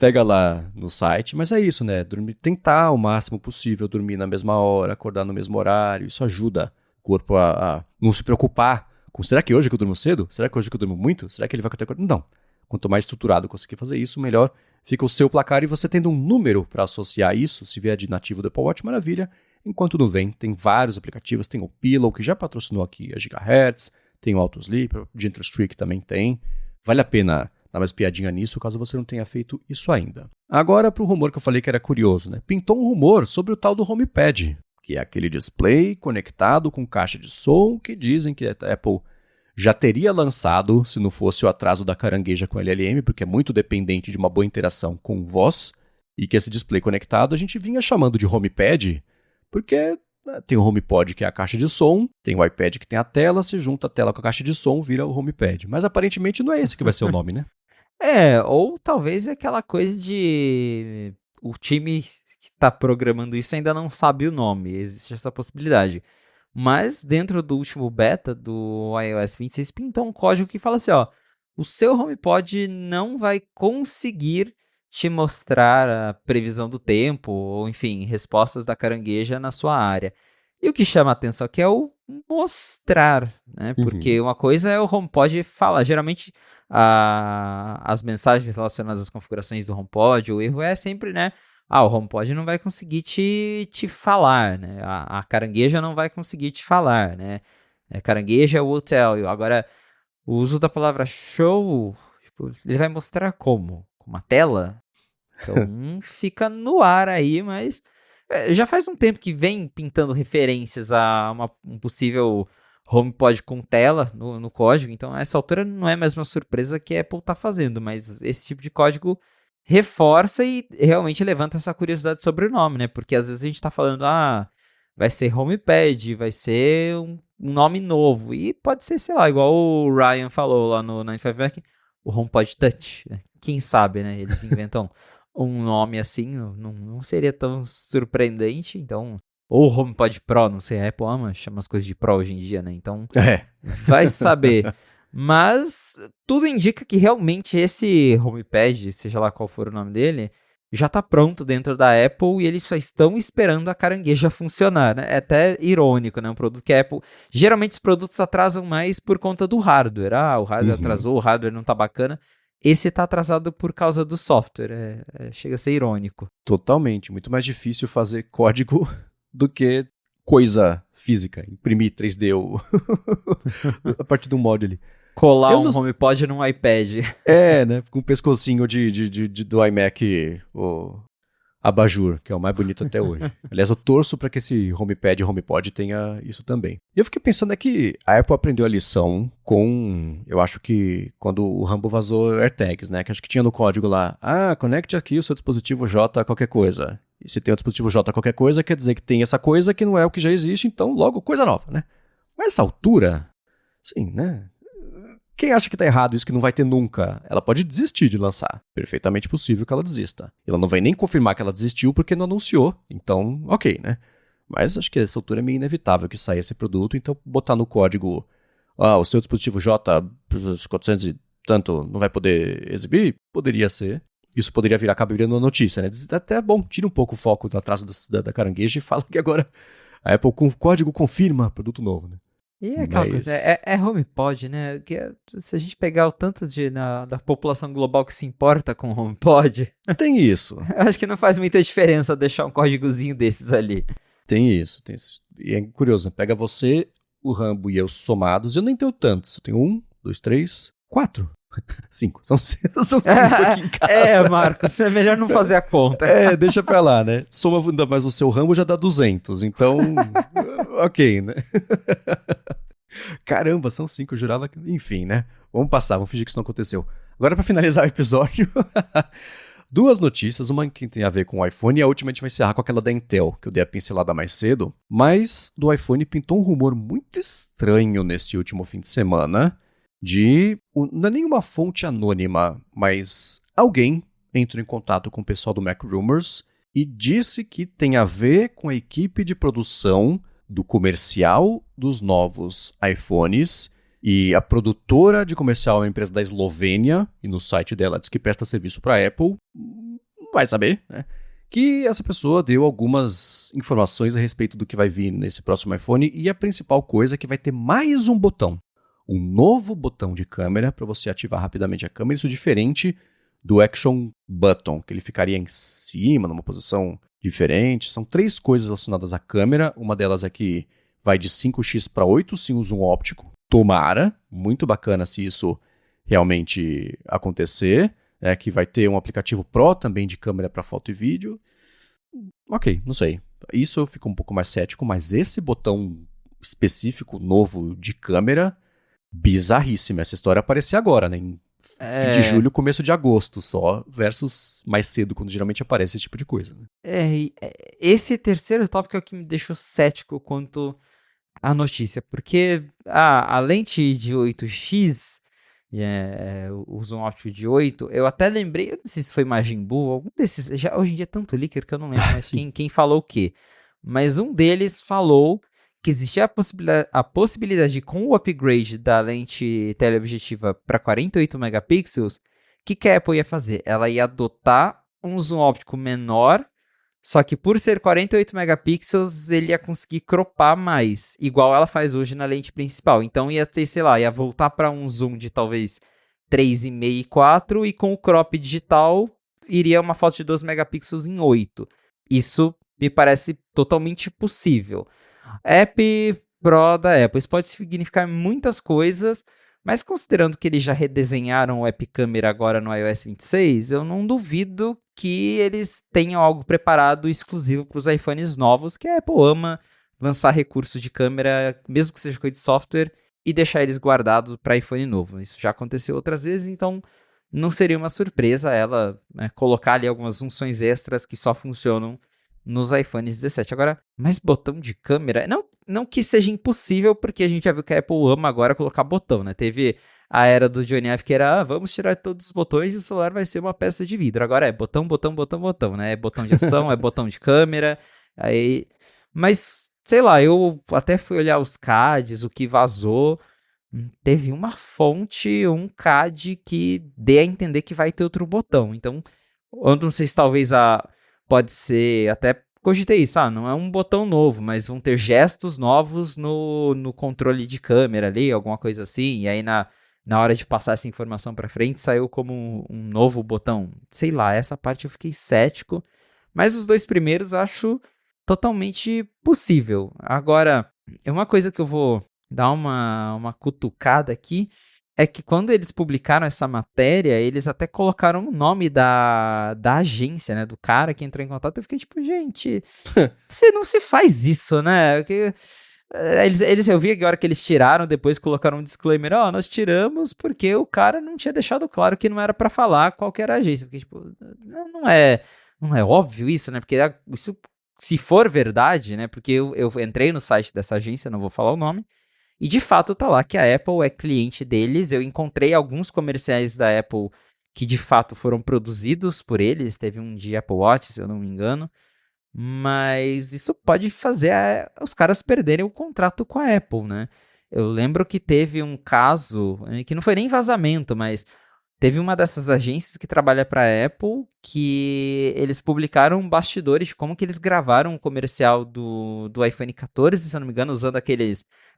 [SPEAKER 1] pega lá no site. Mas é isso, né? Tentar o máximo possível dormir na mesma hora, acordar no mesmo horário. Isso ajuda o corpo a não se preocupar com será que hoje que eu durmo cedo? Será que hoje que eu durmo muito? Será que ele vai acontecer? Não. Quanto mais estruturado conseguir fazer isso, melhor fica o seu placar. E você tendo um número para associar isso, se vier de nativo do Apple Watch, maravilha. Enquanto não vem, tem vários aplicativos. Tem o Pillow, que já patrocinou aqui a Gigahertz. Tem o Autosleep, o Gentle Streak também tem. Vale a pena dar mais piadinha nisso, caso você não tenha feito isso ainda. Agora para o rumor que eu falei que era curioso, né? Pintou um rumor sobre o tal do HomePad, que é aquele display conectado com caixa de som que dizem que a Apple já teria lançado se não fosse o atraso da carangueja com LLM, porque é muito dependente de uma boa interação com voz, e que esse display conectado a gente vinha chamando de HomePad, porque tem o HomePod, que é a caixa de som, tem o iPad que tem a tela, se junta a tela com a caixa de som, vira o HomePad. Mas aparentemente não é esse que vai ser o nome, né?
[SPEAKER 2] Ou talvez é aquela coisa de o time que está programando isso ainda não sabe o nome, existe essa possibilidade. Mas dentro do último beta do iOS 26 pintou um código que fala assim, ó, o seu HomePod não vai conseguir te mostrar a previsão do tempo, ou enfim, respostas da carangueja na sua área. E o que chama a atenção aqui é o mostrar, né? Porque uma coisa é o HomePod falar, geralmente as mensagens relacionadas às configurações do HomePod, o erro é sempre, né? O HomePod não vai conseguir te falar, né? A carangueja não vai conseguir te falar, né? Carangueja will tell you. Agora, o uso da palavra show, tipo, ele vai mostrar como? Com uma tela? Então, fica no ar aí, mas já faz um tempo que vem pintando referências a um possível HomePod com tela no código, então a essa altura não é mais uma surpresa que a Apple está fazendo, mas esse tipo de código reforça e realmente levanta essa curiosidade sobre o nome, né? Porque às vezes a gente está falando, vai ser HomePad, vai ser um nome novo, e pode ser, sei lá, igual o Ryan falou lá no 95Mac, o HomePod Touch, né? Quem sabe, né? Eles inventam um nome assim, não seria tão surpreendente, então... Ou HomePod Pro, não sei, a Apple chama as coisas de Pro hoje em dia, né? Então, vai saber. Mas tudo indica que realmente esse HomePad, seja lá qual for o nome dele, já está pronto dentro da Apple e eles só estão esperando a carangueja funcionar, né? É até irônico, né? Um produto que a Apple... Geralmente os produtos atrasam mais por conta do hardware. O hardware atrasou, o hardware não tá bacana. Esse tá atrasado por causa do software. Chega a ser irônico.
[SPEAKER 1] Totalmente. Muito mais difícil fazer código do que coisa física. Imprimir 3D a partir do module.
[SPEAKER 2] Colar um HomePod num iPad.
[SPEAKER 1] Né? Com um pescocinho do iMac, o abajur, que é o mais bonito até hoje. Aliás, eu torço para que esse HomePod tenha isso também. E eu fiquei pensando que a Apple aprendeu a lição com, eu acho que quando o Rambo vazou AirTags, né? Que acho que tinha no código lá, conecte aqui o seu dispositivo J a qualquer coisa. E se tem o dispositivo J a qualquer coisa, quer dizer que tem essa coisa que não é o que já existe, então logo coisa nova, né? Mas essa altura, sim, né? Quem acha que tá errado isso que não vai ter nunca? Ela pode desistir de lançar. Perfeitamente possível que ela desista. Ela não vai nem confirmar que ela desistiu porque não anunciou. Então, ok, né? Mas acho que essa altura é meio inevitável que saia esse produto. Então, botar no código o seu dispositivo J 400 e tanto não vai poder exibir? Poderia ser. Isso poderia acabar virando uma notícia, né? Até é bom, tira um pouco o foco do atraso da carangueja e fala que agora a Apple com o código confirma produto novo, né?
[SPEAKER 2] E é aquela coisa, é HomePod, né? Se a gente pegar o tanto da população global que se importa com o HomePod...
[SPEAKER 1] Tem isso.
[SPEAKER 2] Acho que não faz muita diferença deixar um códigozinho desses ali.
[SPEAKER 1] Tem isso. E é curioso, né? Pega você, o Rambo e eu somados, eu nem tenho tantos. Eu tenho 1, 2, 3, 4. 5. São 5 aqui em casa.
[SPEAKER 2] Marcos, é melhor não fazer a conta.
[SPEAKER 1] Deixa pra lá, né? Soma ainda mais o seu Rambo, já dá 200. Então, ok, né? Caramba, são 5, eu jurava que... Enfim, né? Vamos passar, vamos fingir que isso não aconteceu. Agora, pra finalizar o episódio, 2 notícias, uma que tem a ver com o iPhone e a última a gente vai encerrar com aquela da Intel, que eu dei a pincelada mais cedo. Mas do iPhone pintou um rumor muito estranho nesse último fim de semana, não é nenhuma fonte anônima, mas alguém entrou em contato com o pessoal do Mac Rumors e disse que tem a ver com a equipe de produção do comercial dos novos iPhones, e a produtora de comercial é uma empresa da Eslovênia, e no site dela diz que presta serviço para a Apple, vai saber, né? Que essa pessoa deu algumas informações a respeito do que vai vir nesse próximo iPhone, e a principal coisa é que vai ter mais um botão um novo botão de câmera para você ativar rapidamente a câmera, isso diferente do Action Button, que ele ficaria em cima, numa posição diferente. São 3 coisas relacionadas à câmera, uma delas é que vai de 5x para 8 sem o zoom óptico. Tomara, muito bacana se isso realmente acontecer, que vai ter um aplicativo Pro também de câmera para foto e vídeo. Ok, não sei. Isso eu fico um pouco mais cético, mas esse botão específico, novo de câmera, bizarríssimo. Essa história aparecer agora, né? Em fim de julho, começo de agosto só, versus mais cedo, quando geralmente aparece esse tipo de coisa. Né?
[SPEAKER 2] Esse terceiro tópico é o que me deixou cético quanto à notícia, porque a lente de 8x, o zoom óptico de 8, eu até lembrei, eu não sei se foi Majin Buu, algum desses, já, hoje em dia é tanto leaker que eu não lembro mais quem falou o quê, mas um deles falou que existia a possibilidade de, com o upgrade da lente teleobjetiva para 48 megapixels, o que a Apple ia fazer? Ela ia adotar um zoom óptico menor, só que por ser 48 megapixels, ele ia conseguir cropar mais, igual ela faz hoje na lente principal. Então ia ter, sei lá, ia voltar para um zoom de talvez 3,5 e 4, e com o crop digital iria uma foto de 12 megapixels em 8. Isso me parece totalmente possível. App Pro da Apple, isso pode significar muitas coisas, mas considerando que eles já redesenharam o App Câmera agora no iOS 26, eu não duvido que eles tenham algo preparado exclusivo para os iPhones novos, que a Apple ama lançar recursos de câmera, mesmo que seja coisa de software, e deixar eles guardados para iPhone novo. Isso já aconteceu outras vezes, então não seria uma surpresa ela colocar ali algumas funções extras que só funcionam nos iPhones 17. Agora, mais botão de câmera, não que seja impossível, porque a gente já viu que a Apple ama agora colocar botão, né? Teve a era do Johnny Ive que era, vamos tirar todos os botões e o celular vai ser uma peça de vidro. Agora é botão, botão, botão, botão, né? É botão de ação, é botão de câmera, aí... Mas, sei lá, eu até fui olhar os CADs, o que vazou, teve uma fonte, um CAD que dê a entender que vai ter outro botão. Então, eu não sei se talvez pode ser, até cogitei isso, não é um botão novo, mas vão ter gestos novos no controle de câmera ali, alguma coisa assim, e aí na hora de passar essa informação para frente, saiu como um novo botão. Sei lá, essa parte eu fiquei cético, mas os 2 primeiros acho totalmente possível. Agora, é uma coisa que eu vou dar uma cutucada aqui, é que quando eles publicaram essa matéria, eles até colocaram o nome da agência, né, do cara que entrou em contato. Eu fiquei tipo, gente, você não se faz isso, né? Porque, eu vi que a hora que eles tiraram, depois colocaram um disclaimer, nós tiramos porque o cara não tinha deixado claro que não era pra falar qual que era a agência. Eu fiquei tipo, não é óbvio isso, né? Porque isso, se for verdade, né? Porque eu entrei no site dessa agência, não vou falar o nome, e de fato tá lá que a Apple é cliente deles. Eu encontrei alguns comerciais da Apple que de fato foram produzidos por eles. Teve um de Apple Watch, se eu não me engano. Mas isso pode fazer os caras perderem o contrato com a Apple, né? Eu lembro que teve um caso, que não foi nem vazamento, mas teve uma dessas agências que trabalha para a Apple que eles publicaram bastidores de como que eles gravaram o comercial do iPhone 14, se eu não me engano, usando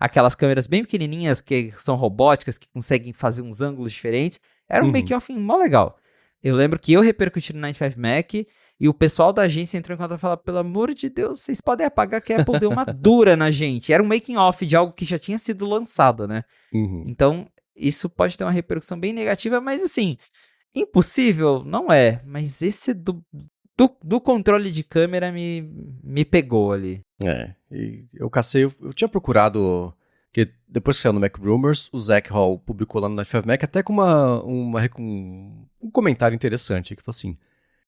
[SPEAKER 2] aquelas câmeras bem pequenininhas que são robóticas, que conseguem fazer uns ângulos diferentes. Era um make-off mó legal. Eu lembro que eu repercuti no 95 Mac e o pessoal da agência entrou em contato e falou, pelo amor de Deus, vocês podem apagar que a Apple deu uma dura na gente. Era um making-off de algo que já tinha sido lançado, né? Então, isso pode ter uma repercussão bem negativa, mas assim, impossível não é, mas esse do controle de câmera me pegou ali.
[SPEAKER 1] E eu cacei, eu tinha procurado, que depois que saiu no Mac Rumors, o Zach Hall publicou lá no 95 Mac até com um comentário interessante, que falou assim,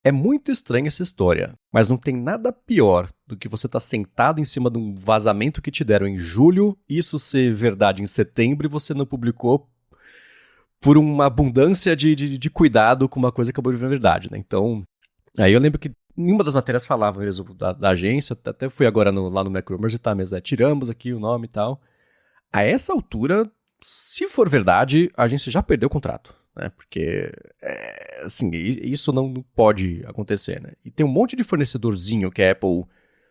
[SPEAKER 1] é muito estranha essa história, mas não tem nada pior do que você estar sentado em cima de um vazamento que te deram em julho, isso ser verdade em setembro e você não publicou por uma abundância de cuidado com uma coisa que acabou de vir verdade, né? Então, aí eu lembro que nenhuma das matérias falava mesmo da agência, até fui agora lá no Mac Rumors e tá mesmo, tiramos aqui o nome e tal. A essa altura, se for verdade, a agência já perdeu o contrato, né? Porque, assim, isso não pode acontecer, né? E tem um monte de fornecedorzinho que a Apple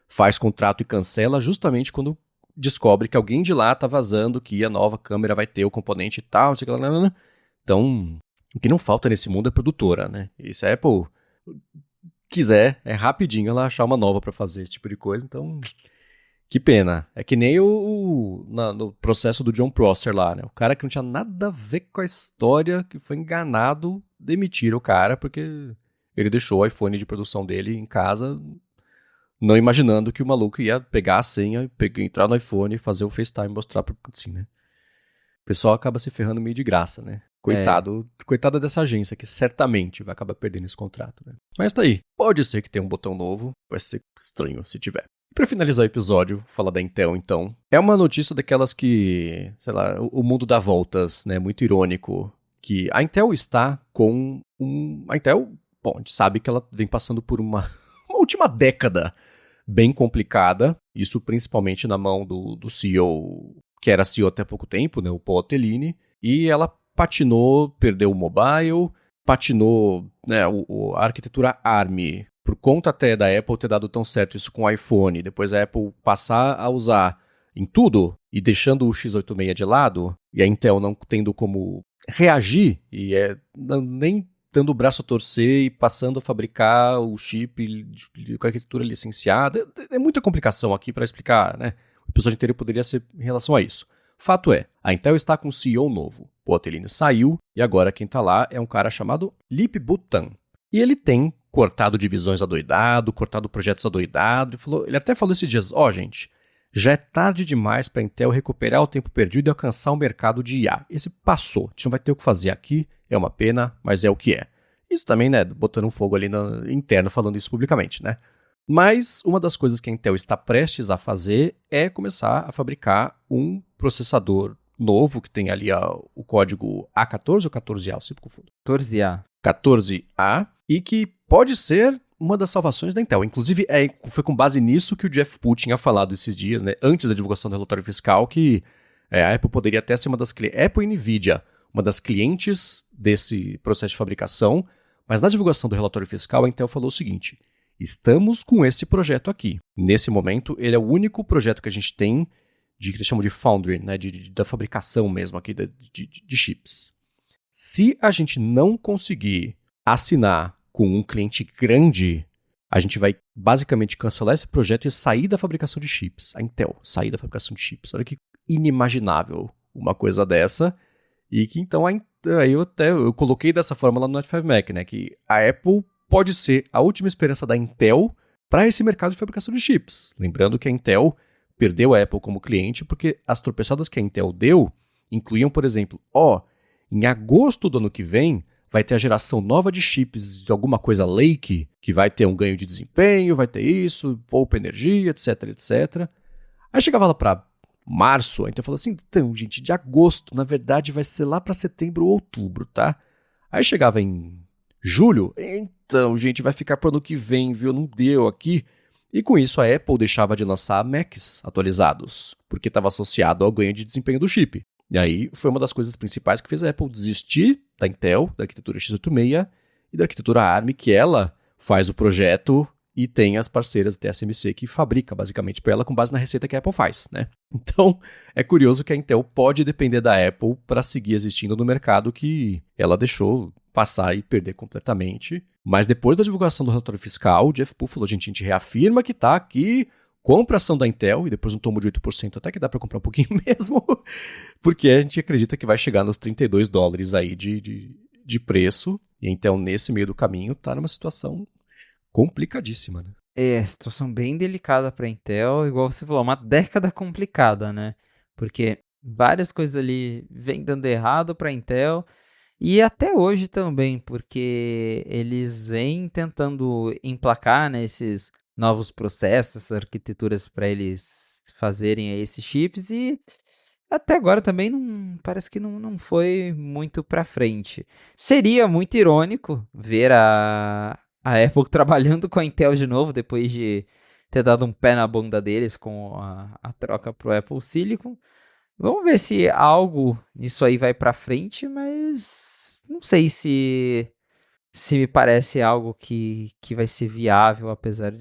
[SPEAKER 1] faz contrato e cancela justamente quando descobre que alguém de lá tá vazando que a nova câmera vai ter o componente e tal, não sei o que lá, lá. Então, o que não falta nesse mundo é produtora, né? E se a Apple quiser, é rapidinho ela achar uma nova pra fazer esse tipo de coisa, então... Que pena. É que nem no processo do John Prosser lá, né? O cara que não tinha nada a ver com a história, que foi enganado, demitiram o cara porque ele deixou o iPhone de produção dele em casa, não imaginando que o maluco ia pegar a senha, entrar no iPhone e fazer o FaceTime e mostrar pra assim, né? O pessoal acaba se ferrando meio de graça, né?
[SPEAKER 2] É,
[SPEAKER 1] Coitada dessa agência que certamente vai acabar perdendo esse contrato, né? Mas tá aí. Pode ser que tenha um botão novo, vai ser estranho se tiver. Pra finalizar o episódio, falar da Intel, então. É uma notícia daquelas que, sei lá, o mundo dá voltas, né? Muito irônico. Que a Intel está com um. A Intel, bom, a gente sabe que ela vem passando por uma última década bem complicada. Isso principalmente na mão do CEO, que era CEO até pouco tempo, né? O Paul Otellini. E ela patinou, perdeu o mobile, patinou, né, a arquitetura ARM por conta até da Apple ter dado tão certo isso com o iPhone, depois a Apple passar a usar em tudo e deixando o x86 de lado, e a Intel não tendo como reagir, e nem dando o braço a torcer e passando a fabricar o chip com a arquitetura licenciada. É muita complicação aqui para explicar, né? O episódio inteiro poderia ser em relação a isso. Fato é, a Intel está com um CEO novo. O Otellini saiu e agora quem está lá é um cara chamado Lip Butan. E ele tem cortado divisões adoidado, cortado projetos adoidado. Ele até falou esses dias, gente, já é tarde demais para a Intel recuperar o tempo perdido e alcançar o mercado de IA. Esse passou, a gente não vai ter o que fazer aqui, é uma pena, mas é o que é. Isso também, né, botando um fogo ali interno, falando isso publicamente, né? Mas uma das coisas que a Intel está prestes a fazer é começar a fabricar um processador novo, que tem ali o código A14 ou 14A, eu sempre confundo.
[SPEAKER 2] 14A.
[SPEAKER 1] 14A, e que pode ser uma das salvações da Intel. Inclusive, foi com base nisso que o Jeff Poole tinha falado esses dias, né, antes da divulgação do relatório fiscal, que a Apple poderia até ser uma das clientes, Apple e Nvidia, uma das clientes desse processo de fabricação, mas na divulgação do relatório fiscal, a Intel falou o seguinte: estamos com esse projeto aqui. Nesse momento, ele é o único projeto que a gente tem que eles chamam de foundry, né, da fabricação mesmo aqui de chips. Se a gente não conseguir assinar com um cliente grande, a gente vai basicamente cancelar esse projeto e sair da fabricação de chips. A Intel sair da fabricação de chips. Olha que inimaginável uma coisa dessa. E que então aí eu coloquei dessa forma lá no Note 5 Mac, né, que a Apple pode ser a última esperança da Intel para esse mercado de fabricação de chips. Lembrando que a Intel perdeu a Apple como cliente porque as tropeçadas que a Intel deu incluíam, por exemplo, em agosto do ano que vem, vai ter a geração nova de chips de alguma coisa Lake, que vai ter um ganho de desempenho, vai ter isso, poupa energia, etc, etc. Aí chegava lá para março, então falou assim, então, gente, de agosto, na verdade, vai ser lá para setembro ou outubro, tá? Aí chegava em julho, então, gente, vai ficar pro ano que vem, viu? Não deu aqui. E com isso a Apple deixava de lançar Macs atualizados, porque estava associado ao ganho de desempenho do chip. E aí foi uma das coisas principais que fez a Apple desistir da Intel, da arquitetura x86 e da arquitetura ARM, que ela faz o projeto e tem as parceiras TSMC que fabrica basicamente para ela com base na receita que a Apple faz, né? Então é curioso que a Intel pode depender da Apple para seguir existindo no mercado que ela deixou passar e perder completamente. Mas depois da divulgação do relatório fiscal, o Jeff Poole falou, gente, a gente reafirma que está aqui, compra a ação da Intel e depois um tomo de 8%, até que dá para comprar um pouquinho mesmo, porque a gente acredita que vai chegar nos $32 aí de preço. E então, nesse meio do caminho, tá numa situação complicadíssima, né?
[SPEAKER 2] É, situação bem delicada para a Intel, igual você falou, uma década complicada, né? Porque várias coisas ali vêm dando errado para a Intel e até hoje também, porque eles vêm tentando emplacar, né, esses novos processos, arquiteturas para eles fazerem aí esses chips e até agora também não parece que não foi muito para frente. Seria muito irônico ver a Apple trabalhando com a Intel de novo, depois de ter dado um pé na bunda deles com a troca pro Apple Silicon. Vamos ver se algo nisso aí vai para frente, mas não sei se me parece algo que vai ser viável, apesar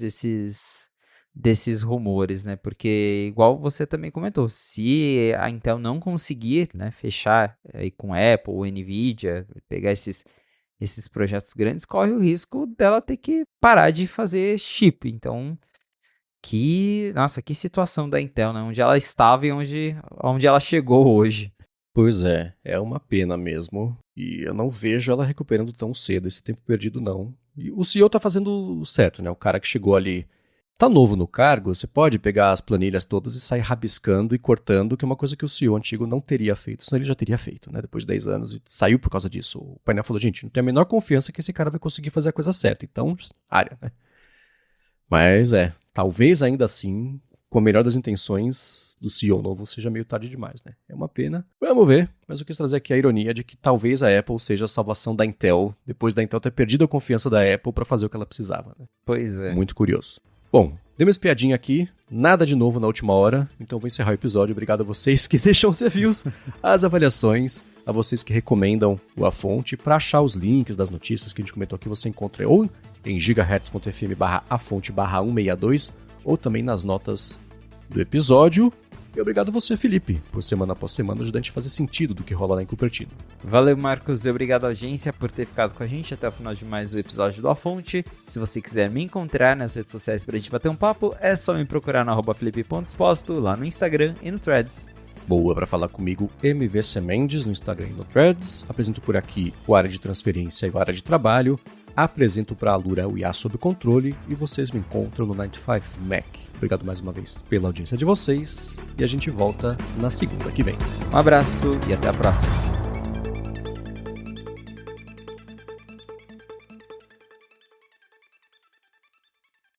[SPEAKER 2] desses rumores, né? Porque, igual você também comentou, se a Intel não conseguir, né, fechar aí com Apple ou Nvidia, pegar esses projetos grandes, corre o risco dela ter que parar de fazer chip. Então, nossa, que situação da Intel, né? Onde ela estava e onde ela chegou hoje.
[SPEAKER 1] Pois é uma pena mesmo. E eu não vejo ela recuperando tão cedo esse tempo perdido, não. E o CEO tá fazendo certo, né? O cara que chegou ali tá novo no cargo, você pode pegar as planilhas todas e sair rabiscando e cortando, que é uma coisa que o CEO antigo não teria feito, senão ele já teria feito, né? Depois de 10 anos e saiu por causa disso. O painel falou, gente, não tem a menor confiança que esse cara vai conseguir fazer a coisa certa. Então, área, né? Mas talvez ainda assim, com a melhor das intenções do CEO novo, seja meio tarde demais, né? É uma pena. Vamos ver. Mas eu quis trazer aqui a ironia de que talvez a Apple seja a salvação da Intel, depois da Intel ter perdido a confiança da Apple para fazer o que ela precisava, né?
[SPEAKER 2] Pois é.
[SPEAKER 1] Muito curioso. Bom, dei uma espiadinha aqui, nada de novo na última hora, então vou encerrar o episódio. Obrigado a vocês que deixam os reviews, as avaliações, a vocês que recomendam o A Fonte. Para achar os links das notícias que a gente comentou aqui, você encontra ou em gigahertz.fm/afonte/162 ou também nas notas do episódio. E obrigado a você, Felipe, por semana após semana ajudar a gente a fazer sentido do que rola lá em Cupertino.
[SPEAKER 2] Valeu, Marcos, e obrigado à audiência por ter ficado com a gente até o final de mais um episódio do A Fonte. Se você quiser me encontrar nas redes sociais pra gente bater um papo, é só me procurar no @felipe.exposto, lá no Instagram e no Threads.
[SPEAKER 1] Boa, para falar comigo, MVC Mendes no Instagram e no Threads. Apresento por aqui o Área de Transferência e o Área de Trabalho. Apresento para a Alura o IA Sob Controle e vocês me encontram no 95 Mac. Obrigado mais uma vez pela audiência de vocês e a gente volta na segunda que vem.
[SPEAKER 2] Um abraço e até a próxima.